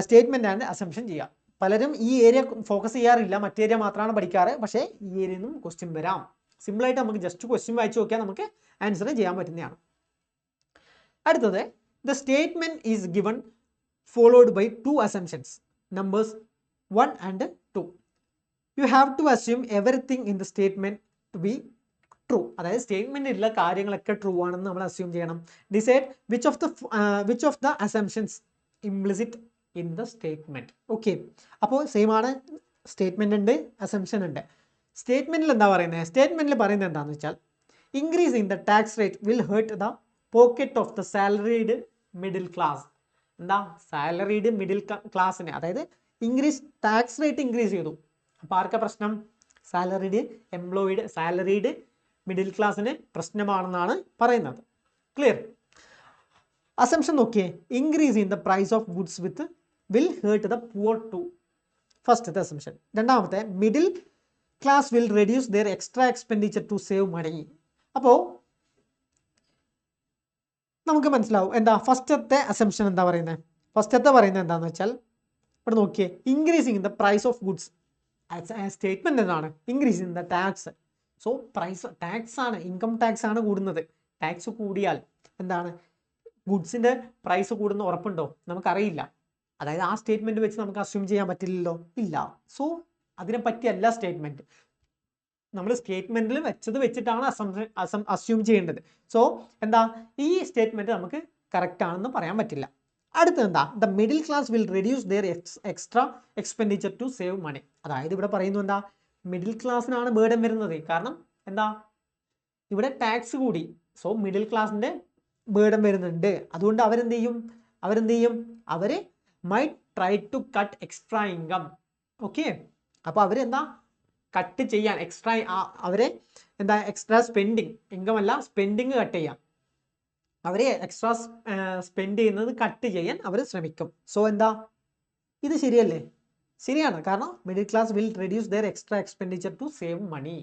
statement and assumption ചെയ്യുക. പലരും ഈ ഏരിയ ഫോക്കസ് ചെയ്യാറില്ല, മറ്റേ ഏരിയ മാത്രമാണ് പഠിക്കാറ്. പക്ഷേ ഈ ഏരിയയിൽ നിന്നും ക്വസ്റ്റ്യൻ വരാം. സിമ്പിളായിട്ട് നമുക്ക് ജസ്റ്റ് ക്വസ്റ്റ്യൻ വായിച്ചു നോക്കിയാൽ നമുക്ക് ആൻസർ ചെയ്യാൻ പറ്റുന്നതാണ്. അടുത്തത്, the statement is given followed by 2 assumptions, numbers 1 and 2. You have to assume everything in the statement to be true. അതായത് സ്റ്റേറ്റ്മെന്റിലുള്ള കാര്യങ്ങളൊക്കെ ട്രൂ ആണെന്ന് നമ്മൾ അസ്യൂം ചെയ്യണം. Decide which of the assumptions implicit in the statement. Okay, അപ്പോൾ same ആണ്. Statement ഉണ്ട്, assumption ഉണ്ട്. സ്റ്റേറ്റ്മെന്റിൽ എന്താ പറയുന്നത്? സ്റ്റേറ്റ്മെന്റിൽ പറയുന്നത് എന്താണെന്ന് വെച്ചാൽ, increasing the tax rate will hurt the pocket of the salaried middle class. എന്താ, സാലറീഡ് മിഡിൽ ക്ലാസ്സിന്, അതായത് ടാക്സ് റേറ്റ് ഇൻക്രീസ് ചെയ്തു. അപ്പോൾ ആർക്കാ പ്രശ്നം? സാലറീഡ് മിഡിൽ ക്ലാസ്സിന് പ്രശ്നമാണെന്നാണ് പറയുന്നത്. ക്ലിയർ? അസംഷൻ നോക്കിയേ, increase in the price of goods will hurt the poor too. ഫസ്റ്റത്തെ അസംഷൻ. രണ്ടാമത്തെ, middle class will reduce their extra expenditure to save money. അപ്പോൾ നമുക്ക് മനസ്സിലാവും എന്താ ഫസ്റ്റത്തെ അസംഷൻ എന്താ പറയുന്നത്. ഫസ്റ്റത്തെ പറയുന്നത് എന്താണെന്ന് വെച്ചാൽ, ഇവിടെ നോക്കിയേ, increasing the price of goods. Statement എന്താണ്? Increasing the tax. So tax ആണ്, ഇൻകം ടാക്സ് ആണ് കൂടുന്നത്. ടാക്സ് കൂടിയാൽ എന്താണ്, ഗുഡ്സിന്റെ പ്രൈസ് കൂടുന്ന ഉറപ്പുണ്ടോ? നമുക്കറിയില്ല. അതായത് ആ സ്റ്റേറ്റ്മെന്റ് വെച്ച് നമുക്ക് അസ്യൂം ചെയ്യാൻ പറ്റില്ലല്ലോ, ഇല്ല. സോ അതിനെ പറ്റിയല്ല സ്റ്റേറ്റ്മെന്റ്. നമ്മൾ സ്റ്റേറ്റ്മെന്റിൽ വെച്ചിട്ടാണ് അസ്യൂം ചെയ്യേണ്ടത്. സോ എന്താ, ഈ സ്റ്റേറ്റ്മെന്റ് നമുക്ക് കറക്റ്റ് ആണെന്ന് പറയാൻ പറ്റില്ല. അടുത്ത എന്താ, the middle class will reduce their extra expenditure to save money. അതായത് ഇവിടെ പറയുന്നു എന്താ, മിഡിൽ ക്ലാസ്സിനാണ് ബേർഡൻ വരുന്നത്. കാരണം എന്താ, ഇവിടെ ടാക്സ് കൂടി. സോ മിഡിൽ ക്ലാസിൻ്റെ ബേർഡൻ വരുന്നുണ്ട്. അതുകൊണ്ട് അവരെന്ത് ചെയ്യും, അവർ might try to cut extra income. Okay, അപ്പോൾ അവരെന്താ കട്ട് ചെയ്യാൻ എക്സ്ട്രാ, അവരെ എന്താ എക്സ്ട്രാ സ്പെൻഡിങ്, ഇൻകം അല്ല സ്പെൻഡിങ് കട്ട് ചെയ്യാം. അവർ എക്സ്ട്രാ സ്പെൻഡ് ചെയ്യുന്നത് കട്ട് ചെയ്യാൻ അവർ ശ്രമിക്കും. സോ എന്താ, ഇത് ശരിയല്ലേ? ശരിയാണ്. കാരണം middle class will reduce their extra expenditure to save money.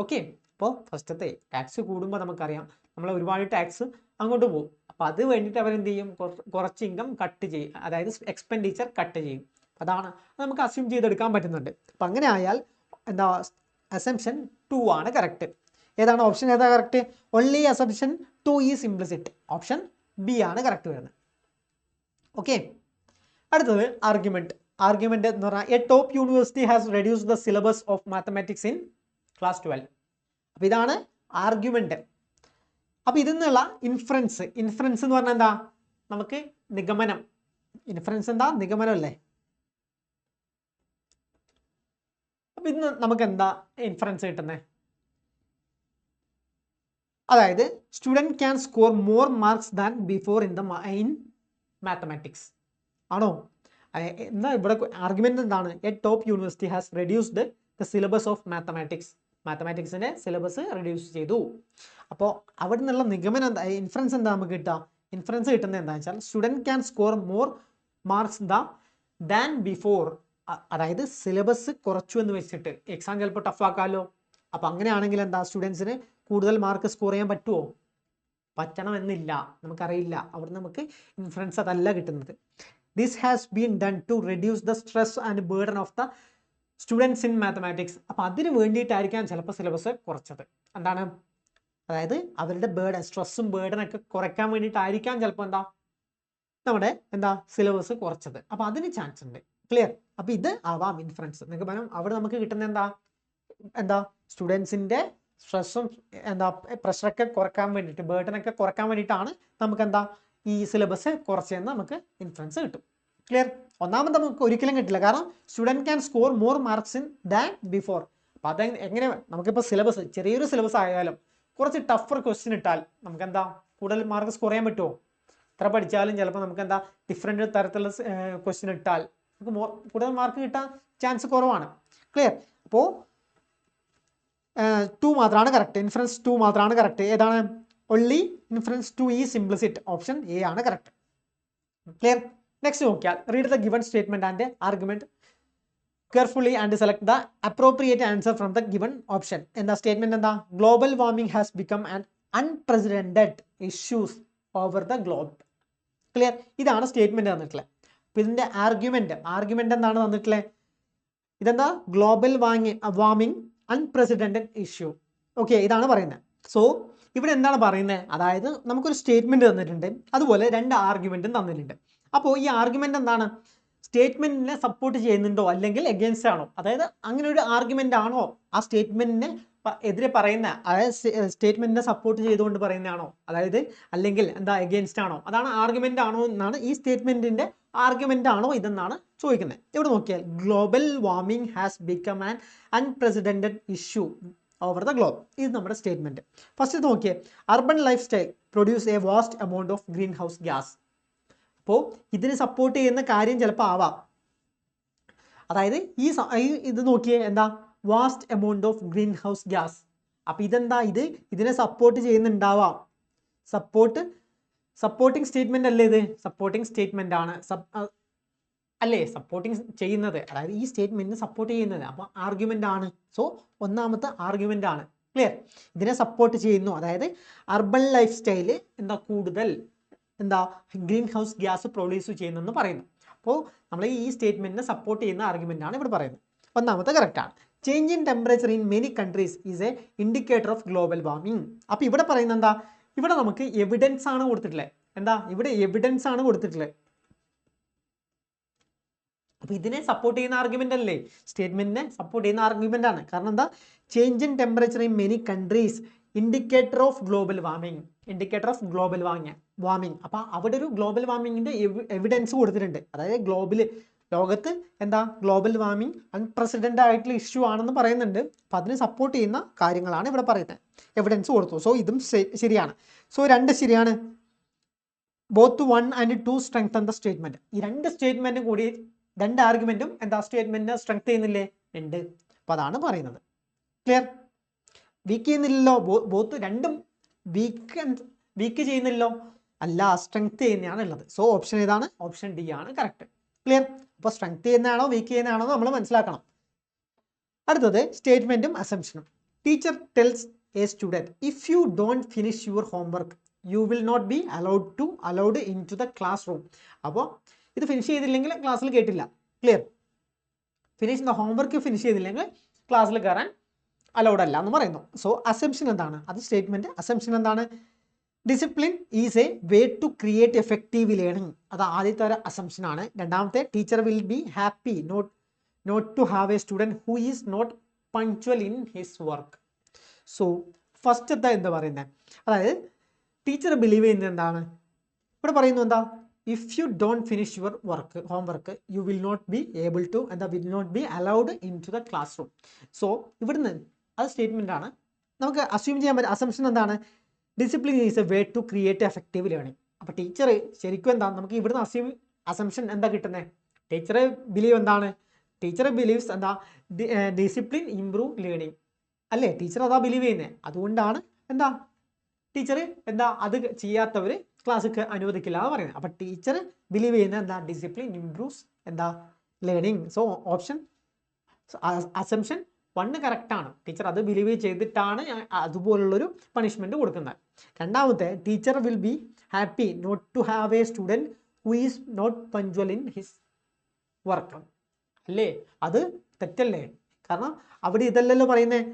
Okay, അപ്പോൾ ഫസ്റ്റത്തെ ടാക്സ് കൂടുമ്പോൾ നമുക്കറിയാം നമ്മൾ ഒരുപാട് ടാക്സ് അങ്ങോട്ട് പോകും. അപ്പോൾ അത് വേണ്ടിയിട്ട് അവരെന്ത് ചെയ്യും, കുറച്ച് ഇൻകം കട്ട് ചെയ്യും, അതായത് എക്സ്പെൻഡിച്ചർ കട്ട് ചെയ്യും. അതാണ് നമുക്ക് അസ്യൂം ചെയ്തെടുക്കാൻ പറ്റുന്നുണ്ട്. അപ്പം അങ്ങനെ ആയാൽ എന്താ, അസംഷൻ 2 ആണ് കറക്റ്റ്. ഏതാണ് ഓപ്ഷൻ, ഏതാ correct? Only assumption 2 is implicit. Option B ആണ് കറക്റ്റ് വരുന്നത്. ഓക്കെ, അടുത്തത് ആർഗ്യുമെന്റ് എന്ന് പറഞ്ഞാൽ A top university has reduce the syllabus of mathematics in class 12. അപ്പോൾ ഇതാണ് ആർഗ്യുമെന്റ്. അപ്പോൾ ഇതിൽ നിന്നുള്ള ഇൻഫറൻസ് എന്ന് പറഞ്ഞാൽ എന്താ, നമുക്ക് നിഗമനം. ഇൻഫറൻസ് എന്താ, നിഗമനമല്ലേ? അപ്പോൾ ഇന്ന് നമുക്ക് എന്താ ഇൻഫറൻസ് കിട്ടുന്നത്? അതായത് student can score more marks than before in mathematics ആണോ? എന്താ ഇവിടെ ആർഗ്യുമെന്റ് എന്താണ്? A top university has reduced the syllabus of മാത്തമാറ്റിക്സിന്റെ സിലബസ് റെഡ്യൂസ് ചെയ്തു. അപ്പോൾ അവിടെ നിന്നുള്ള നിഗമനം എന്താ, ഇൻഫറൻസ് എന്താ നമുക്ക് കിട്ടുക? ഇൻഫറൻസ് കിട്ടുന്നത് എന്താ വെച്ചാൽ student can score more marks than before. അതായത് സിലബസ് കുറച്ചു എന്ന് വെച്ചിട്ട് എക്സാം ചിലപ്പോൾ ടഫാക്കാമല്ലോ. അപ്പോൾ അങ്ങനെയാണെങ്കിൽ എന്താ, സ്റ്റുഡൻസിന് കൂടുതൽ മാർക്ക് സ്കോർ ചെയ്യാൻ പറ്റുമോ? പറ്റണമെന്നില്ല, നമുക്കറിയില്ല. അവിടെ നമുക്ക് ഇൻഫറൻസ് അതല്ല കിട്ടുന്നത്. This has been done to reduce the stress and burden of the students in mathematics. അപ്പോൾ അതിന് വേണ്ടിയിട്ടായിരിക്കാം ചിലപ്പോൾ സിലബസ് കുറച്ചത്. എന്താണ്, അതായത് അവരുടെ സ്ട്രെസ്സും ബേർഡനൊക്കെ കുറയ്ക്കാൻ വേണ്ടിയിട്ടായിരിക്കാം ചിലപ്പോൾ നമ്മുടെ സിലബസ് കുറച്ചത്. അപ്പോൾ അതിന് ചാൻസ് ഉണ്ട്. ക്ലിയർ? അപ്പോൾ ഇത് ആവാം ഇൻഫറൻസ്. നിഗമനം അവിടെ നമുക്ക് കിട്ടുന്ന എന്താ സ്റ്റുഡൻസിൻ്റെ സ്ട്രെസ്സും പ്രഷറൊക്കെ കുറയ്ക്കാൻ വേണ്ടിയിട്ട്, ബേർഡനൊക്കെ കുറയ്ക്കാൻ വേണ്ടിയിട്ടാണ് നമുക്ക് ഈ സിലബസ് കുറച്ചെന്ന് നമുക്ക് ഇൻഫറൻസ് കിട്ടും. ക്ലിയർ? ഒന്നാമത് നമുക്ക് ഒരിക്കലും കിട്ടില്ല. കാരണം student can score more marks than before. അപ്പോൾ അത് എങ്ങനെ, നമുക്കിപ്പോൾ സിലബസ് ചെറിയൊരു സിലബസ് ആയാലും കുറച്ച് ടഫർ ക്വസ്റ്റ്യൻ ഇട്ടാൽ നമുക്ക് കൂടുതൽ മാർക്ക് സ്കോർ ചെയ്യാൻ പറ്റുമോ? എത്ര പഠിച്ചാലും ചിലപ്പോൾ നമുക്ക് ഡിഫറെൻറ്റ് തരത്തിലുള്ള ക്വസ്റ്റ്യൻ ഇട്ടാൽ നമുക്ക് കൂടുതൽ മാർക്ക് കിട്ടാൻ ചാൻസ് കുറവാണ്. ക്ലിയർ? അപ്പോൾ 2 മാത്രമാണ് കറക്റ്റ്. ഇൻഫറൻസ് 2 മാത്രമാണ് കറക്റ്റ്. ഏതാണ്? Only inference 2 is implicit. Option A ആണ് കറക്റ്റ്. ക്ലിയർ? നെക്സ്റ്റ് നോക്കിയാൽ read the given statement and argument carefully and select the appropriate answer from the given option. എന്താ statement? എന്താ? Global warming has become an unprecedented issues over the globe. Clear? ഇതാണ് statement തന്നിട്ടുള്ളത്. അപ്പോൾ ഇതിന്റെ argument എന്താണ് തന്നിട്ടുള്ളത്? ഇതെന്താ? Global warming unprecedented issue. Okay, ഇതാണ് പറയുന്നത്. സോ ഇവിടെ എന്താണ് പറയുന്നത്? അതായത് നമുക്കൊരു സ്റ്റേറ്റ്മെന്റ് തന്നിട്ടുണ്ട്, അതുപോലെ 2 ആർഗ്യുമെന്റും തന്നിട്ടുണ്ട്. അപ്പോൾ ഈ ആർഗ്യുമെന്റ് എന്താണ്? സ്റ്റേറ്റ്മെന്റിനെ സപ്പോർട്ട് ചെയ്യുന്നുണ്ടോ അല്ലെങ്കിൽ എഗെയിൻസ്റ്റ് ആണോ? അതായത് അങ്ങനെ ഒരു ആർഗ്യുമെന്റ് ആണോ ആ സ്റ്റേറ്റ്മെന്റിനെ എതിരെ പറയുന്ന, അതായത് സ്റ്റേറ്റ്മെന്റിനെ സപ്പോർട്ട് ചെയ്തുകൊണ്ട് പറയുന്നതാണോ, അതായത് അല്ലെങ്കിൽ എഗെയിൻസ്റ്റ് ആണോ? അതാണ് ആർഗ്യുമെന്റ് ആണോ എന്നാണ്, ഈ സ്റ്റേറ്റ്മെന്റിന്റെ ആർഗ്യുമെന്റ് ആണോ ഇതെന്നാണ് ചോദിക്കുന്നത്. ഇവിടെ നോക്കിയാൽ global warming has become an unprecedented issue over the globe. ഇത് നമ്മുടെ സ്റ്റേറ്റ്മെന്റ്. ഫസ്റ്റ് നോക്കിയേ, urban lifestyle produce a vast amount of greenhouse gas. അപ്പോൾ ഇതിന് സപ്പോർട്ട് ചെയ്യുന്ന കാര്യം ചിലപ്പോൾ ആവാം. അതായത് ഇത് നോക്കിയേ, vast amount of greenhouse gas. അപ്പോൾ ഇതിനെ സപ്പോർട്ട് ചെയ്യുന്നുണ്ടാവാം. സപ്പോർട്ടിങ് സ്റ്റേറ്റ്മെന്റ് അല്ലേ ഇത്? സപ്പോർട്ടിങ് സ്റ്റേറ്റ്മെന്റ് ആണ് അല്ലേ? സപ്പോർട്ടിങ് ചെയ്യുന്നത്, അതായത് ഈ സ്റ്റേറ്റ്മെന്റിന് സപ്പോർട്ട് ചെയ്യുന്നത്. അപ്പോൾ ആർഗ്യുമെന്റ് ആണ്. സോ ഒന്നാമത്തെ ആർഗ്യുമെന്റ് ആണ്. ക്ലിയർ? ഇതിനെ സപ്പോർട്ട് ചെയ്യുന്നു, അതായത് അർബൻ ലൈഫ് സ്റ്റൈല് കൂടുതൽ ഗ്രീൻ ഹൗസ് ഗ്യാസ് പ്രൊഡ്യൂസ് ചെയ്യുന്നെന്ന് പറയുന്നു. അപ്പോൾ നമ്മൾ ഈ സ്റ്റേറ്റ്മെന്റിനെ സപ്പോർട്ട് ചെയ്യുന്ന ആർഗ്യുമെന്റ് ആണ് ഇവിടെ പറയുന്നത്. ഒന്നാമത്തെ കറക്റ്റ് ആണ്. Change in temperature in many countries is A indicator of global warming. അപ്പോൾ ഇവിടെ പറയുന്നത് ഇവിടെ നമുക്ക് എവിഡൻസ് ആണ് കൊടുത്തിട്ടുള്ളത്. ഇവിടെ എവിഡൻസ് ആണ് കൊടുത്തിട്ടുള്ളത്. അപ്പോൾ ഇതിനെ സപ്പോർട്ട് ചെയ്യുന്ന ആർഗ്യുമെന്റ് അല്ലേ? സ്റ്റേറ്റ്മെന്റിനെ സപ്പോർട്ട് ചെയ്യുന്ന ആർഗ്യുമെന്റ് ആണ്. കാരണം change in temperature in many countries indicator of global warming. അപ്പോൾ അവിടെ ഒരു ഗ്ലോബൽ വാർമിങ്ങിന്റെ എവിഡൻസ് കൊടുത്തിട്ടുണ്ട്. അതായത് ലോകത്ത് എന്താ ഗ്ലോബൽ വാർമിംഗ് അൺപ്രസിഡന്റ് ആയിട്ടുള്ള ഇഷ്യൂ ആണെന്ന് പറയുന്നുണ്ട്. അപ്പോൾ അതിന് സപ്പോർട്ട് ചെയ്യുന്ന കാര്യങ്ങളാണ് ഇവിടെ പറയുന്നത്. എവിഡൻസ് കൊടുത്തു. സോ ഇതും ശരിയാണ്. സോ 2 ശരിയാണ്. Both 1 and 2 strengthen the statement. ഈ 2 സ്റ്റേറ്റ്മെന്റും കൂടി 2 ആർഗ്യുമെന്റും എന്താ സ്റ്റേറ്റ്മെന്റിനെ സ്ട്രെങ്ത് ചെയ്യുന്നില്ലേ? ഉണ്ട്. അപ്പോൾ അതാണ് പറയുന്നത്. ക്ലിയർ? വീക്ക് ചെയ്യുന്നില്ലല്ലോ. ബോത്ത് രണ്ടും വീക്ക് ചെയ്യുന്നില്ലല്ലോ. അല്ല, സ്ട്രെങ്ത് ചെയ്യുന്നതാണ് ഉള്ളത്. സോ ഓപ്ഷൻ ഏതാണ്? ഓപ്ഷൻ ഡി ആണ് കറക്റ്റ്. ക്ലിയർ? അപ്പോൾ സ്ട്രെങ്ത് ചെയ്യുന്നതാണോ വീക്ക് ചെയ്യുന്നതാണോ നമ്മൾ മനസ്സിലാക്കണം. അടുത്തത് സ്റ്റേറ്റ്മെന്റും അസംഷനും. Teacher tells a student if you don't finish your homework you will not be allowed in to the classroom. അപ്പോൾ ഇത് ഫിനിഷ് ചെയ്തില്ലെങ്കിൽ ക്ലാസ്സിൽ കേട്ടില്ല. ക്ലിയർ? ഫിനിഷ് ഹോംവർക്ക് ഫിനിഷ് ചെയ്തില്ലെങ്കിൽ ക്ലാസ്സിൽ കയറാൻ അലൗഡ് അല്ല എന്ന് പറയുന്നു. സോ അസംഷൻ എന്താണ്? അത് സ്റ്റേറ്റ്മെന്റ്. അസംഷൻ എന്താണ്? Discipline is a way to create effective learning. അത് ആദ്യത്തെ ഒരു അസംഷൻ ആണ്. രണ്ടാമത്തെ, teacher will be happy not to have a student who is not punctual in his work. So ഫസ്റ്റത്തെ എന്താ പറയുന്നത്? അതായത് ടീച്ചർ ബിലീവ് ചെയ്യുന്നത് എന്താണ്? ഇവിടെ പറയുന്നു എന്താ? If you don't finish your homework you will not be able to will not be allowed in to the classroom. So ഇവിടുന്ന് അത് സ്റ്റേറ്റ്മെന്റ് ആണ്. നമുക്ക് അസ്യൂം ചെയ്യാൻ പറ്റും. അസംഷൻ എന്താണ്? Discipline is a way to create effective learning. അപ്പോൾ teacher ശരിക്കും എന്താ നമുക്ക് ഇവിടുന്ന് അസംഷൻ എന്താ കിട്ടുന്നത്? ടീച്ചറെ ബിലീവ് എന്താണ്? ടീച്ചർ ബിലീവ്സ് എന്താ? ഡിസിപ്ലിൻ ഇംപ്രൂവ് ലേണിംഗ് അല്ലേ? ടീച്ചർ അതാ ബിലീവ് ചെയ്യുന്നത്. അതുകൊണ്ടാണ് എന്താ ടീച്ചർ എന്താ അത് ചെയ്യാത്തവർ ക്ലാസ്സിൽ അനുവദിക്കില്ല എന്ന് പറയുന്നത്. അപ്പം ടീച്ചർ ബിലീവ് ചെയ്യുന്നത് എന്താ? ഡിസിപ്ലിൻ ഇംപ്രൂവ്സ് എന്താ ലേണിംഗ്. സോ ഓപ്ഷൻ അസംഷൻ 1 കറക്റ്റാണ്. ടീച്ചർ അത് ബിലീവ് ചെയ്തിട്ടാണ് അതുപോലുള്ളൊരു പണിഷ്മെന്റ് കൊടുക്കുന്നത്. രണ്ടാമത്തെ, teacher will be happy not to have a student who is not punctual in his work. അല്ലേ? അത് തെറ്റല്ലേ? കാരണം അവിടെ ഇതല്ലല്ലോ പറയുന്നത്.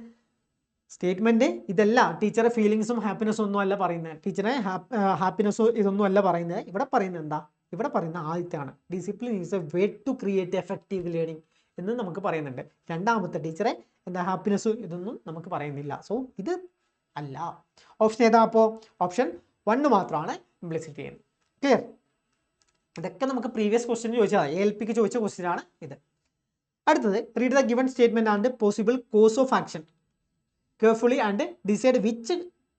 സ്റ്റേറ്റ്മെന്റ് ഇതല്ല. ടീച്ചറെ ഫീലിങ്സും ഹാപ്പിനെസ്സും ഒന്നും അല്ല പറയുന്നത്. ടീച്ചറെ ഹാപ്പിനെസ്സോ ഇതൊന്നും അല്ല പറയുന്നത്. ഇവിടെ പറയുന്നത് എന്താ? ഇവിടെ പറയുന്ന ആദ്യത്തെയാണ്. Discipline is a way to create effective learning എന്ന് നമുക്ക് പറയുന്നുണ്ട്. രണ്ടാമത്തെ, ടീച്ചറെ എന്താ ഹാപ്പിനെസ് ഇതൊന്നും നമുക്ക് പറയുന്നില്ല. സോ ഇത് അല്ല. ഓപ്ഷൻ ഏതാ? അപ്പോൾ ഓപ്ഷൻ 1 മാത്രമാണ് ഇംപ്ലിസിറ്റ് ചെയ്യുന്നത്. ക്ലിയർ? ഇതൊക്കെ നമുക്ക് പ്രീവിയസ് ക്വസ്റ്റ്യൻ ചോദിച്ചതാണ്. ALPക്ക് ചോദിച്ച ക്വസ്റ്റ്യൻ ആണ് ഇത്. അടുത്തത്, read the given statement and possible course of action carefully and decide which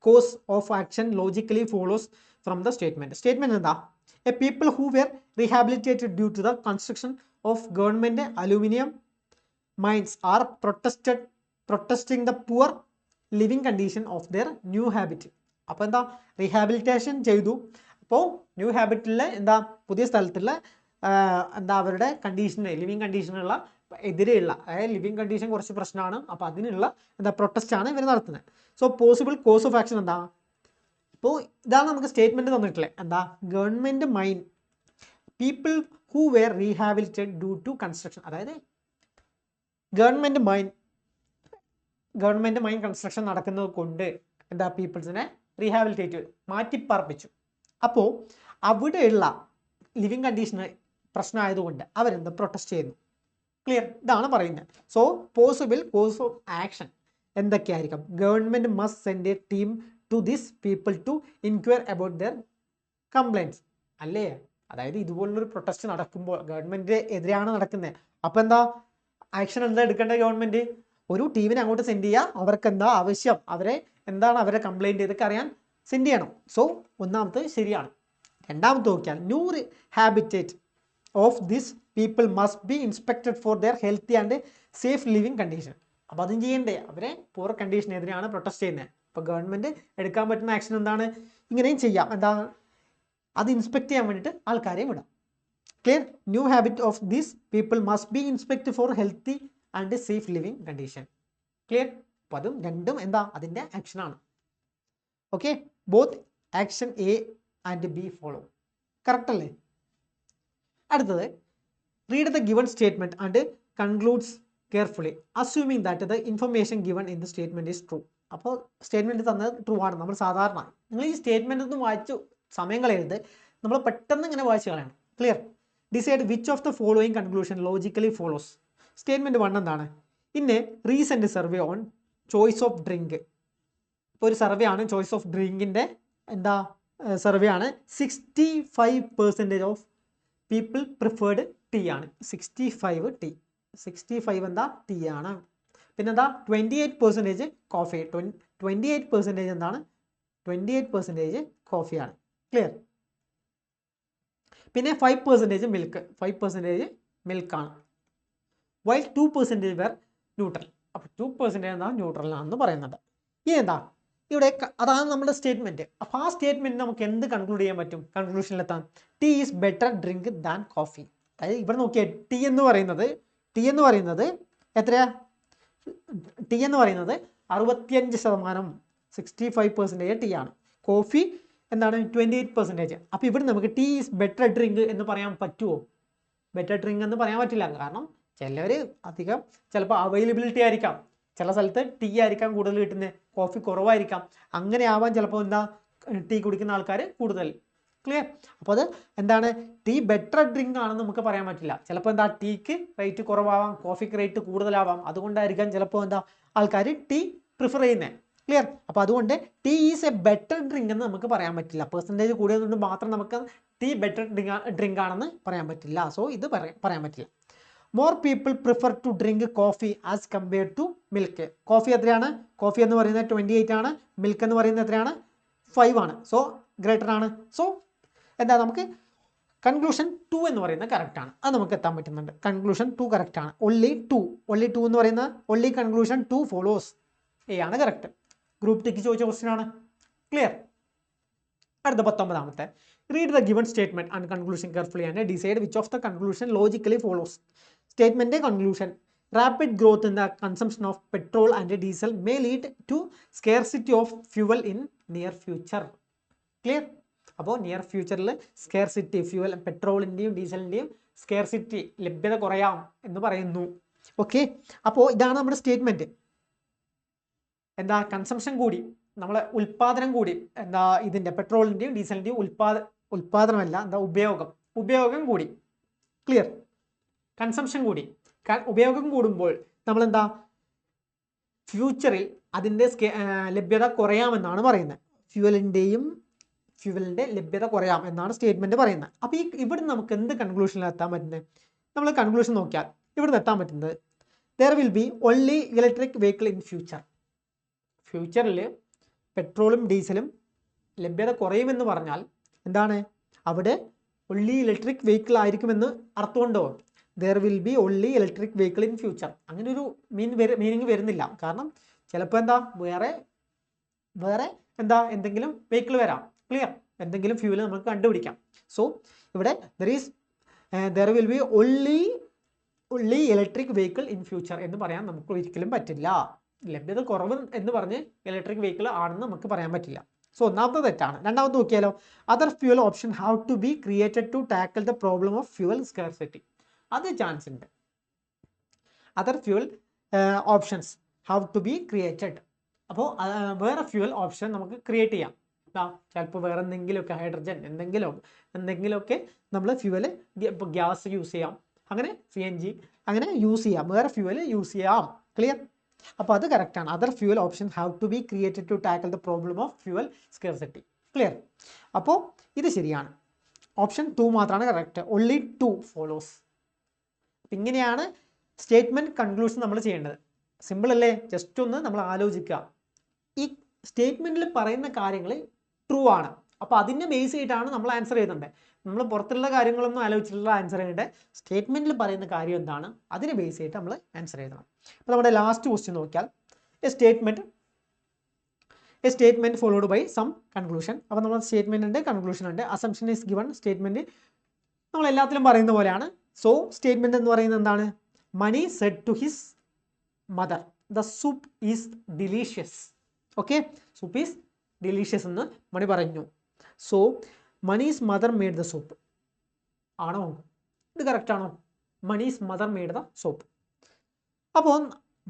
course of action logically follows from the statement. Statement എന്താ? A people who were rehabilitated due to the construction of government aluminum mines are protesting the poor living condition of their new habit. അപ്പോൾ എന്താ? Rehabilitation ചെയ്തു. അപ്പോൾ new ഹാബിറ്റിൽ എന്താ പുതിയ സ്ഥലത്തുള്ള എന്താ അവരുടെ കണ്ടീഷന് ലിവിങ് കണ്ടീഷനുള്ള എതിരെയുള്ള അതായത് ലിവിങ് കണ്ടീഷൻ കുറച്ച് പ്രശ്നമാണ്. അപ്പോൾ അതിനുള്ള എന്താ പ്രൊട്ടസ്റ്റ് ആണ് ഇവർ നടത്തുന്നത്. So possible course of action എന്താ? അപ്പോൾ ഇതാണ് നമുക്ക് സ്റ്റേറ്റ്മെന്റ് തന്നിട്ടുള്ളത്. എന്താ? Government mine people who were rehabilitated due to construction. അതായത് ഗവൺമെന്റ് മൈൻ കൺസ്ട്രക്ഷൻ നടക്കുന്നത് കൊണ്ട് എന്താ പീപ്പിൾസിനെ റീഹാബിലിറ്റേറ്റ് മാറ്റിപ്പാർപ്പിച്ചു. അപ്പോൾ അവിടെയുള്ള ലിവിങ് കണ്ടീഷന് പ്രശ്നമായതുകൊണ്ട് അവരെന്ത് പ്രൊട്ടസ്റ്റ് ചെയ്യുന്നു. ക്ലിയർ? ഇതാണ് പറയുന്നത്. So possible course of action എന്തൊക്കെയായിരിക്കും? Government must send a team to this people to inquire about their complaints. അല്ലേ? അതായത് ഇതുപോലുള്ളൊരു പ്രൊട്ടസ്റ്റ് നടക്കുമ്പോൾ ഗവൺമെന്റിന് എതിരെയാണ് നടക്കുന്നത്. അപ്പോൾ എന്താ ആക്ഷൻ എന്താ എടുക്കേണ്ടത്? ഗവൺമെന്റ് ഒരു ടീമിനെ അങ്ങോട്ട് സെൻഡ് ചെയ്യുക. അവർക്ക് എന്താ ആവശ്യം, എന്താണ് അവരുടെ കംപ്ലൈൻറ്റ് ഇതൊക്കെ അറിയാൻ സെൻഡ് ചെയ്യണം. സോ ഒന്നാമത്തെ ശരിയാണ്. രണ്ടാമത്തെ നോക്കിയാൽ new habitat of this people must be inspected for their healthy and safe living condition. അപ്പോൾ അതും ചെയ്യണ്ടേ? അവരെ പൂർ കണ്ടീഷനെതിരെയാണ് പ്രൊട്ടസ്റ്റ് ചെയ്യുന്നത്. അപ്പോൾ ഗവൺമെൻറ് എടുക്കാൻ പറ്റുന്ന ആക്ഷൻ എന്താണ്? ഇങ്ങനെയും ചെയ്യാം. എന്താണ്? അത് ഇൻസ്പെക്ട് ചെയ്യാൻ വേണ്ടിയിട്ട് ആൾക്കാരെയും വിടാം. Clear? New habit of this people must be inspect for healthy and safe living condition. Clear? അപ്പോൾ അതും രണ്ടും എന്താ? അതിൻ്റെ ആക്ഷനാണ്. Okay, both action A and B follow. Correct അല്ലേ? അടുത്തത്, read the given statement and concludes carefully assuming that the information given in the statement is true. അപ്പോൾ statement തന്നത് ട്രൂ ആണ്. നമ്മൾ സാധാരണ നിങ്ങൾ ഈ സ്റ്റേറ്റ്മെന്റ് ഒന്നും വായിച്ചു സമയം കളയരുത്. നമ്മൾ പെട്ടെന്ന് ഇങ്ങനെ വായിച്ചു കളയണം. Clear? Decide which of the following conclusion logically follows. Statement 1 എന്താണ്? In A recent survey on choice of drink. ഇപ്പോൾ ഒരു സർവേ ആണ്, ചോയ്സ് ഓഫ് ഡ്രിങ്കിൻ്റെ സർവേ ആണ്. 65% ഓഫ് പീപ്പിൾ പ്രിഫേർഡ് ടി ആണ്. 65 ടി. 65 എന്താ ടി ആണ്. പിന്നെന്താ 28% കോഫി. 28% എന്താണ്? 28% കോഫിയാണ്. ക്ലിയർ. പിന്നെ 5% മിൽക്ക്. 5% മിൽക്കാണ്. While 2% were neutral. അപ്പോൾ 2% എന്താ? ന്യൂട്രൽ ആണെന്ന് പറയുന്നുണ്ട്. ഇനി എന്താ ഇവിടെ അതാണ് നമ്മുടെ സ്റ്റേറ്റ്മെന്റ്. അപ്പോൾ ആ സ്റ്റേറ്റ്മെന്റ് നമുക്ക് എന്ത് കൺക്ലൂഡ് ചെയ്യാൻ പറ്റും? കൺക്ലൂഷനിലെത്താൻ tea is better drink than coffee. അതായത് ഇവിടെ നോക്കിയാൽ ടീ എന്ന് പറയുന്നത് എത്രയാ? ടീ എന്ന് പറയുന്നത് 65%, 65% ടീ ആണ്. കോഫി എന്താണ്? 28%. അപ്പോൾ ഇവിടെ നമുക്ക് ടീ ഈസ് ബെറ്റർ ഡ്രിങ്ക് എന്ന് പറയാൻ പറ്റുമോ? ബെറ്റർ ഡ്രിങ്ക് എന്ന് പറയാൻ പറ്റില്ല. കാരണം ചിലവർ അധികം ചിലപ്പോൾ അവൈലബിലിറ്റി ആയിരിക്കാം, ചില സ്ഥലത്ത് ടീ ആയിരിക്കാം കൂടുതൽ കിട്ടുന്നത്, കോഫി കുറവായിരിക്കാം. അങ്ങനെ ആവാൻ ചിലപ്പോൾ എന്താ ടീ കുടിക്കുന്ന ആൾക്കാർ കൂടുതൽ. ക്ലിയർ. അപ്പോൾ അത് എന്താണ്? ടീ ബെറ്റർ ഡ്രിങ്ക് ആണെന്ന് നമുക്ക് പറയാൻ പറ്റില്ല. ചിലപ്പോൾ എന്താ ടീക്ക് റേറ്റ് കുറവാവാം, കോഫിക്ക് റേറ്റ് കൂടുതലാവാം. അതുകൊണ്ടായിരിക്കാം ചിലപ്പോൾ എന്താ ആൾക്കാർ ടീ പ്രിഫർ ചെയ്യുന്നത്. ക്ലിയർ. അപ്പോൾ അതുകൊണ്ട് tea is a better drink എന്ന് നമുക്ക് പറയാൻ പറ്റില്ല. പെർസെൻറ്റേജ് കൂടിയതുകൊണ്ട് മാത്രം നമുക്ക് ടീ ബെറ്റർ ഡ്രിങ്ക് ആണെന്ന് പറയാൻ പറ്റില്ല. സോ ഇത് പറയാൻ പറ്റില്ല. More people prefer to drink coffee as compared to milk. Coffee എത്രയാണ്? കോഫി എന്ന് പറയുന്നത് 28 ആണ്. മിൽക്ക് എന്ന് പറയുന്നത് എത്രയാണ്? 5 ആണ്. സോ ഗ്രേറ്റർ ആണ്. സോ എന്താ നമുക്ക് കൺക്ലൂഷൻ 2 എന്ന് പറയുന്നത് കറക്റ്റ് ആണ്. അത് നമുക്ക് എത്താൻ പറ്റുന്നുണ്ട്. കൺക്ലൂഷൻ 2 കറക്റ്റ് ആണ്. only 2 എന്ന് പറയുന്നത് only കൺക്ലൂഷൻ 2 ഫോളോസ്. എ ആണ് കറക്റ്റ്. ഗ്രൂപ്പ് ടിക്ക് ചോദിച്ച ക്വസ്റ്റ്യൻ ആണ്. ക്ലിയർ. അടുത്ത 19ാമത്തെ read the given statement and conclusion carefully and decide which of the conclusion logically follows. Statement conclusion rapid growth in the consumption of petrol and diesel may lead to scarcity of fuel in near future. Clear. അപ്പോൾ near ഫ്യൂച്ചറിൽ scarcity, fuel പെട്രോളിൻ്റെയും ഡീസലിൻ്റെയും സ്കേർസിറ്റി ലഭ്യത കുറയാം എന്ന് പറയുന്നു. Okay. അപ്പോൾ ഇതാണ് നമ്മുടെ statement. എന്താ consumption കൂടി, നമ്മളെ ഉൽപാദനം കൂടി, എന്താ ഇതിൻ്റെ പെട്രോളിൻ്റെയും ഡീസലിൻ്റെയും ഉൽപാദനമല്ല, എന്താ ഉപയോഗം കൂടി. ക്ലിയർ. കൺസംഷൻ കൂടി. ഉപയോഗം കൂടുമ്പോൾ നമ്മളെന്താ ഫ്യൂച്ചറിൽ അതിൻ്റെ ലഭ്യത കുറയാമെന്നാണ് പറയുന്നത്. ഫ്യൂവലിൻ്റെ ലഭ്യത കുറയാം എന്നാണ് സ്റ്റേറ്റ്മെന്റ് പറയുന്നത്. അപ്പോൾ ഇവിടെ നമുക്ക് എന്ത് കൺക്ലൂഷനിൽ എത്താൻ പറ്റുന്നത്? നമ്മൾ കൺക്ലൂഷൻ നോക്കിയാൽ ഇവിടെ എത്താൻ പറ്റുന്നത് there will be only electric vehicle in future. ഫ്യൂച്ചറിൽ പെട്രോളും ഡീസലും ലഭ്യത കുറയുമെന്ന് പറഞ്ഞാൽ എന്താണ്? അവിടെ only ഇലക്ട്രിക് വെഹിക്കിൾ ആയിരിക്കുമെന്ന് അർത്ഥമുണ്ടോ? there will be only electric vehicle in future. അങ്ങനെ ഒരു മീനിങ് വരുന്നില്ല. കാരണം ചിലപ്പോൾ എന്താ വേറെ എന്താ എന്തെങ്കിലും വെഹിക്കിൾ വരാം. ക്ലിയർ. എന്തെങ്കിലും ഫ്യൂവൽ നമുക്ക് കണ്ടുപിടിക്കാം. സോ ഇവിടെ there will be only electric vehicle in future എന്ന് പറയാൻ നമുക്ക് ഒരിക്കലും പറ്റില്ല. ലഭ്യത കുറവ് എന്ന് പറഞ്ഞ് ഇലക്ട്രിക് വെഹിക്കിൾ ആണെന്ന് നമുക്ക് പറയാൻ പറ്റില്ല. സോ ഒന്നാമത്തെ തെറ്റാണ്. രണ്ടാമത് നോക്കിയാലോ, other fuel option have to be created to tackle the problem of fuel scarcity. അത് ചാൻസ് ഉണ്ട്. Other fuel options have to be created. അപ്പോൾ വേറെ ഫ്യൂവൽ ഓപ്ഷൻ നമുക്ക് ക്രിയേറ്റ് ചെയ്യാം. ചിലപ്പോൾ വേറെ എന്തെങ്കിലുമൊക്കെ ഹൈഡ്രജൻ എന്തെങ്കിലുമൊക്കെ നമ്മൾ ഫ്യൂവൽ, ഇപ്പോൾ ഗ്യാസ് യൂസ് ചെയ്യാം, അങ്ങനെ CNG അങ്ങനെ യൂസ് ചെയ്യാം, വേറെ ഫ്യൂവൽ യൂസ് ചെയ്യാം. ക്ലിയർ. അപ്പോൾ അത് കറക്റ്റാണ്. Other fuel option have to be created to tackle the problem of fuel scarcity. Clear. അപ്പോൾ ഇത് ശരിയാണ്. ഓപ്ഷൻ 2 മാത്രമാണ് കറക്റ്റ്. only 2 follows. അപ്പം ഇങ്ങനെയാണ് സ്റ്റേറ്റ്മെന്റ് കൺക്ലൂഷൻ നമ്മൾ ചെയ്യേണ്ടത്. സിമ്പിൾ അല്ലേ? ജസ്റ്റ് ഒന്ന് നമ്മൾ ആലോചിക്കുക. ഈ സ്റ്റേറ്റ്മെന്റിൽ പറയുന്ന കാര്യങ്ങൾ ട്രൂ ആണ്. അപ്പോൾ അതിനെ ബേസ് ചെയ്തിട്ടാണ് നമ്മൾ ആൻസർ ചെയ്തത്. നമ്മൾ പുറത്തുള്ള കാര്യങ്ങളൊന്നും ആലോചിച്ചിട്ടുള്ള ആൻസർ ചെയ്യേണ്ടത്. സ്റ്റേറ്റ്മെന്റിൽ പറയുന്ന കാര്യം എന്താണ് അതിനെ ബേസ് ചെയ്തിട്ട് നമ്മൾ ആൻസർ ചെയ്യണം. അപ്പോൾ നമ്മുടെ ലാസ്റ്റ് ക്വസ്റ്റ്യൻ നോക്കിയാൽ a statement followed by some conclusion. അപ്പോൾ നമ്മൾ സ്റ്റേറ്റ്മെന്റ് ഉണ്ട്, കൺക്ലൂഷൻ ഉണ്ട്. Assumption is given. സ്റ്റേറ്റ്മെന്റ് നമ്മൾ എല്ലാത്തിലും പറയുന്ന പോലെയാണ്. സോ സ്റ്റേറ്റ്മെന്റ് എന്ന് പറയുന്നത് എന്താണ്? Mani said to his mother the soup is delicious. Okay. Soup is delicious എന്ന് മണി പറഞ്ഞു. So Mani's mother made the soup. ആണോ? ഇത് കറക്റ്റ് ആണോ? Mani's mother made the soup. അപ്പോൾ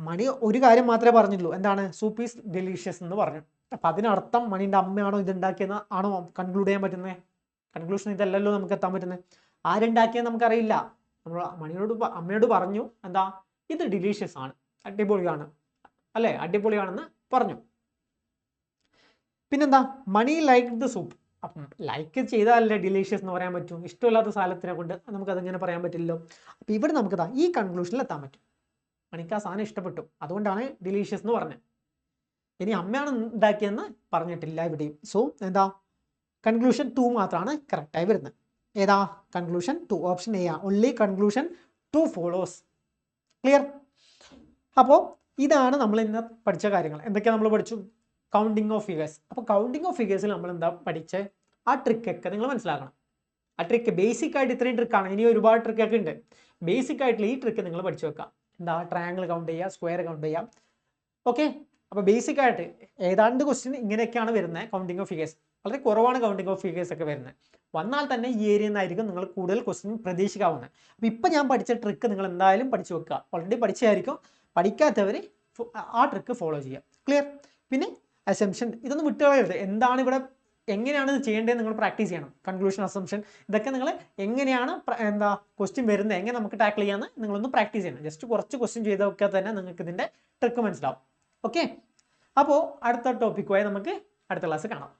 മണി ഒരു കാര്യം മാത്രമേ പറഞ്ഞുള്ളൂ. എന്താണ്? സൂപ്പ് ഈസ് ഡിലീഷ്യസ് എന്ന് പറഞ്ഞു. അപ്പം അതിനർത്ഥം മണീൻ്റെ അമ്മയാണോ ഇത് ഉണ്ടാക്കിയെന്ന് ആണോ കൺക്ലൂഡ് ചെയ്യാൻ പറ്റുന്നത്? കൺക്ലൂഷൻ ഇതല്ലല്ലോ നമുക്ക് എത്താൻ പറ്റുന്നത്. ആരുണ്ടാക്കിയെന്ന് നമുക്കറിയില്ല. നമ്മൾ അമ്മയോട് പറഞ്ഞു എന്താ ഇത് ഡിലീഷ്യസ് ആണ്, അടിപൊളിയാണ് അല്ലേ, അടിപൊളിയാണെന്ന് പറഞ്ഞു. പിന്നെന്താ? മണി ലൈക്ക് ദ സൂപ്പ്. അപ്പം ലൈക്ക് ചെയ്താലല്ലേ ഡിലീഷ്യസ് എന്ന് പറയാൻ പറ്റും. ഇഷ്ടമില്ലാത്ത സാധനത്തിനെ കൊണ്ട് നമുക്കതിങ്ങനെ പറയാൻ പറ്റില്ലല്ലോ. അപ്പോൾ ഇവിടെ നമുക്കിതാ ഈ കൺക്ലൂഷനിൽ എത്താൻ പറ്റും. എനിക്ക് ആ സാധനം ഇഷ്ടപ്പെട്ടു, അതുകൊണ്ടാണ് ഡിലീഷ്യസ് എന്ന് പറഞ്ഞത്. ഇനി അമ്മയാണ് ഉണ്ടാക്കിയെന്ന് പറഞ്ഞിട്ടില്ല ഇവിടെയും. സോ എന്താ, കൺക്ലൂഷൻ 2 മാത്രമാണ് കറക്റ്റായി വരുന്നത്. ഏതാ conclusion 2, option A. Only conclusion 2 follows. Clear? അപ്പോൾ ഇതാണ് നമ്മൾ ഇന്ന് പഠിച്ച കാര്യങ്ങൾ. എന്തൊക്കെയാണ് നമ്മൾ പഠിച്ചു? Counting of figures. അപ്പോൾ കൗണ്ടിങ് ഓഫ് ഫിഗേഴ്സിൽ നമ്മൾ എന്താ പഠിച്ച ആ ട്രിക്കൊക്കെ നിങ്ങൾ മനസ്സിലാക്കണം. ആ ട്രിക്ക് ബേസിക് ആയിട്ട് ഇത്രയും ട്രിക്കാണ്. ഇനി ഒരുപാട് ട്രിക്കൊക്കെ ഉണ്ട്. ബേസിക് ആയിട്ടുള്ള ഈ ട്രിക്ക് നിങ്ങൾ പഠിച്ചു വെക്കാം. എന്താ, ട്രയാങ്കിൾ കൗണ്ട് ചെയ്യുക, സ്ക്വയർ കൗണ്ട് ചെയ്യാം. ഓക്കെ, അപ്പോൾ ബേസിക് ആയിട്ട് ഏതാണ്ട് ക്വസ്റ്റ്യൻ ഇങ്ങനെയൊക്കെയാണ് വരുന്നത്. കൗണ്ടിങ് ഓഫ് ഫിഗേഴ്സ് വളരെ കുറവാണ്. കൗണ്ടിങ് ഓഫ് ഫിഗേഴ്സ് ഒക്കെ വരുന്നത് വന്നാൽ തന്നെ ഈ ഏരിയയിൽ നിന്നായിരിക്കും നിങ്ങൾ കൂടുതൽ ക്വസ്റ്റ്യൻ പ്രതീക്ഷിക്കാവുന്നത്. അപ്പോൾ ഇപ്പം ഞാൻ പഠിച്ച ട്രിക്ക് നിങ്ങൾ എന്തായാലും പഠിച്ചു വെക്കുക. ഓൾറെഡി പഠിച്ചായിരിക്കും. പഠിക്കാത്തവർ ആ ട്രിക്ക് ഫോളോ ചെയ്യുക. ക്ലിയർ? പിന്നെ അസംഷൻ ഇതൊന്നും വിട്ടുകളയരുത്. എന്താണ് ഇവിടെ, എങ്ങനെയാണ് ഇത് ചെയ്യേണ്ടത് നിങ്ങൾ പ്രാക്ടീസ് ചെയ്യണം. കൺക്ലൂഷൻ, അസംഷൻ ഇതൊക്കെ നിങ്ങൾ എങ്ങനെയാണ് എന്താ ക്വസ്റ്റ്യൻ വരുന്നത്, എങ്ങനെ നമുക്ക് ടാക്കിൾ ചെയ്യാമെന്ന് നിങ്ങളൊന്ന് പ്രാക്ടീസ് ചെയ്യണം. ജസ്റ്റ് കുറച്ച് ക്വസ്റ്റ്യൻ ചെയ്ത് നോക്കിയാൽ തന്നെ നിങ്ങൾക്ക് ഇതിൻ്റെ ട്രിക്ക് മനസ്സിലാവും. ഓക്കെ, അപ്പോൾ അടുത്ത ടോപ്പിക്കുമായി നമുക്ക് അടുത്ത ക്ലാസ് കാണാം.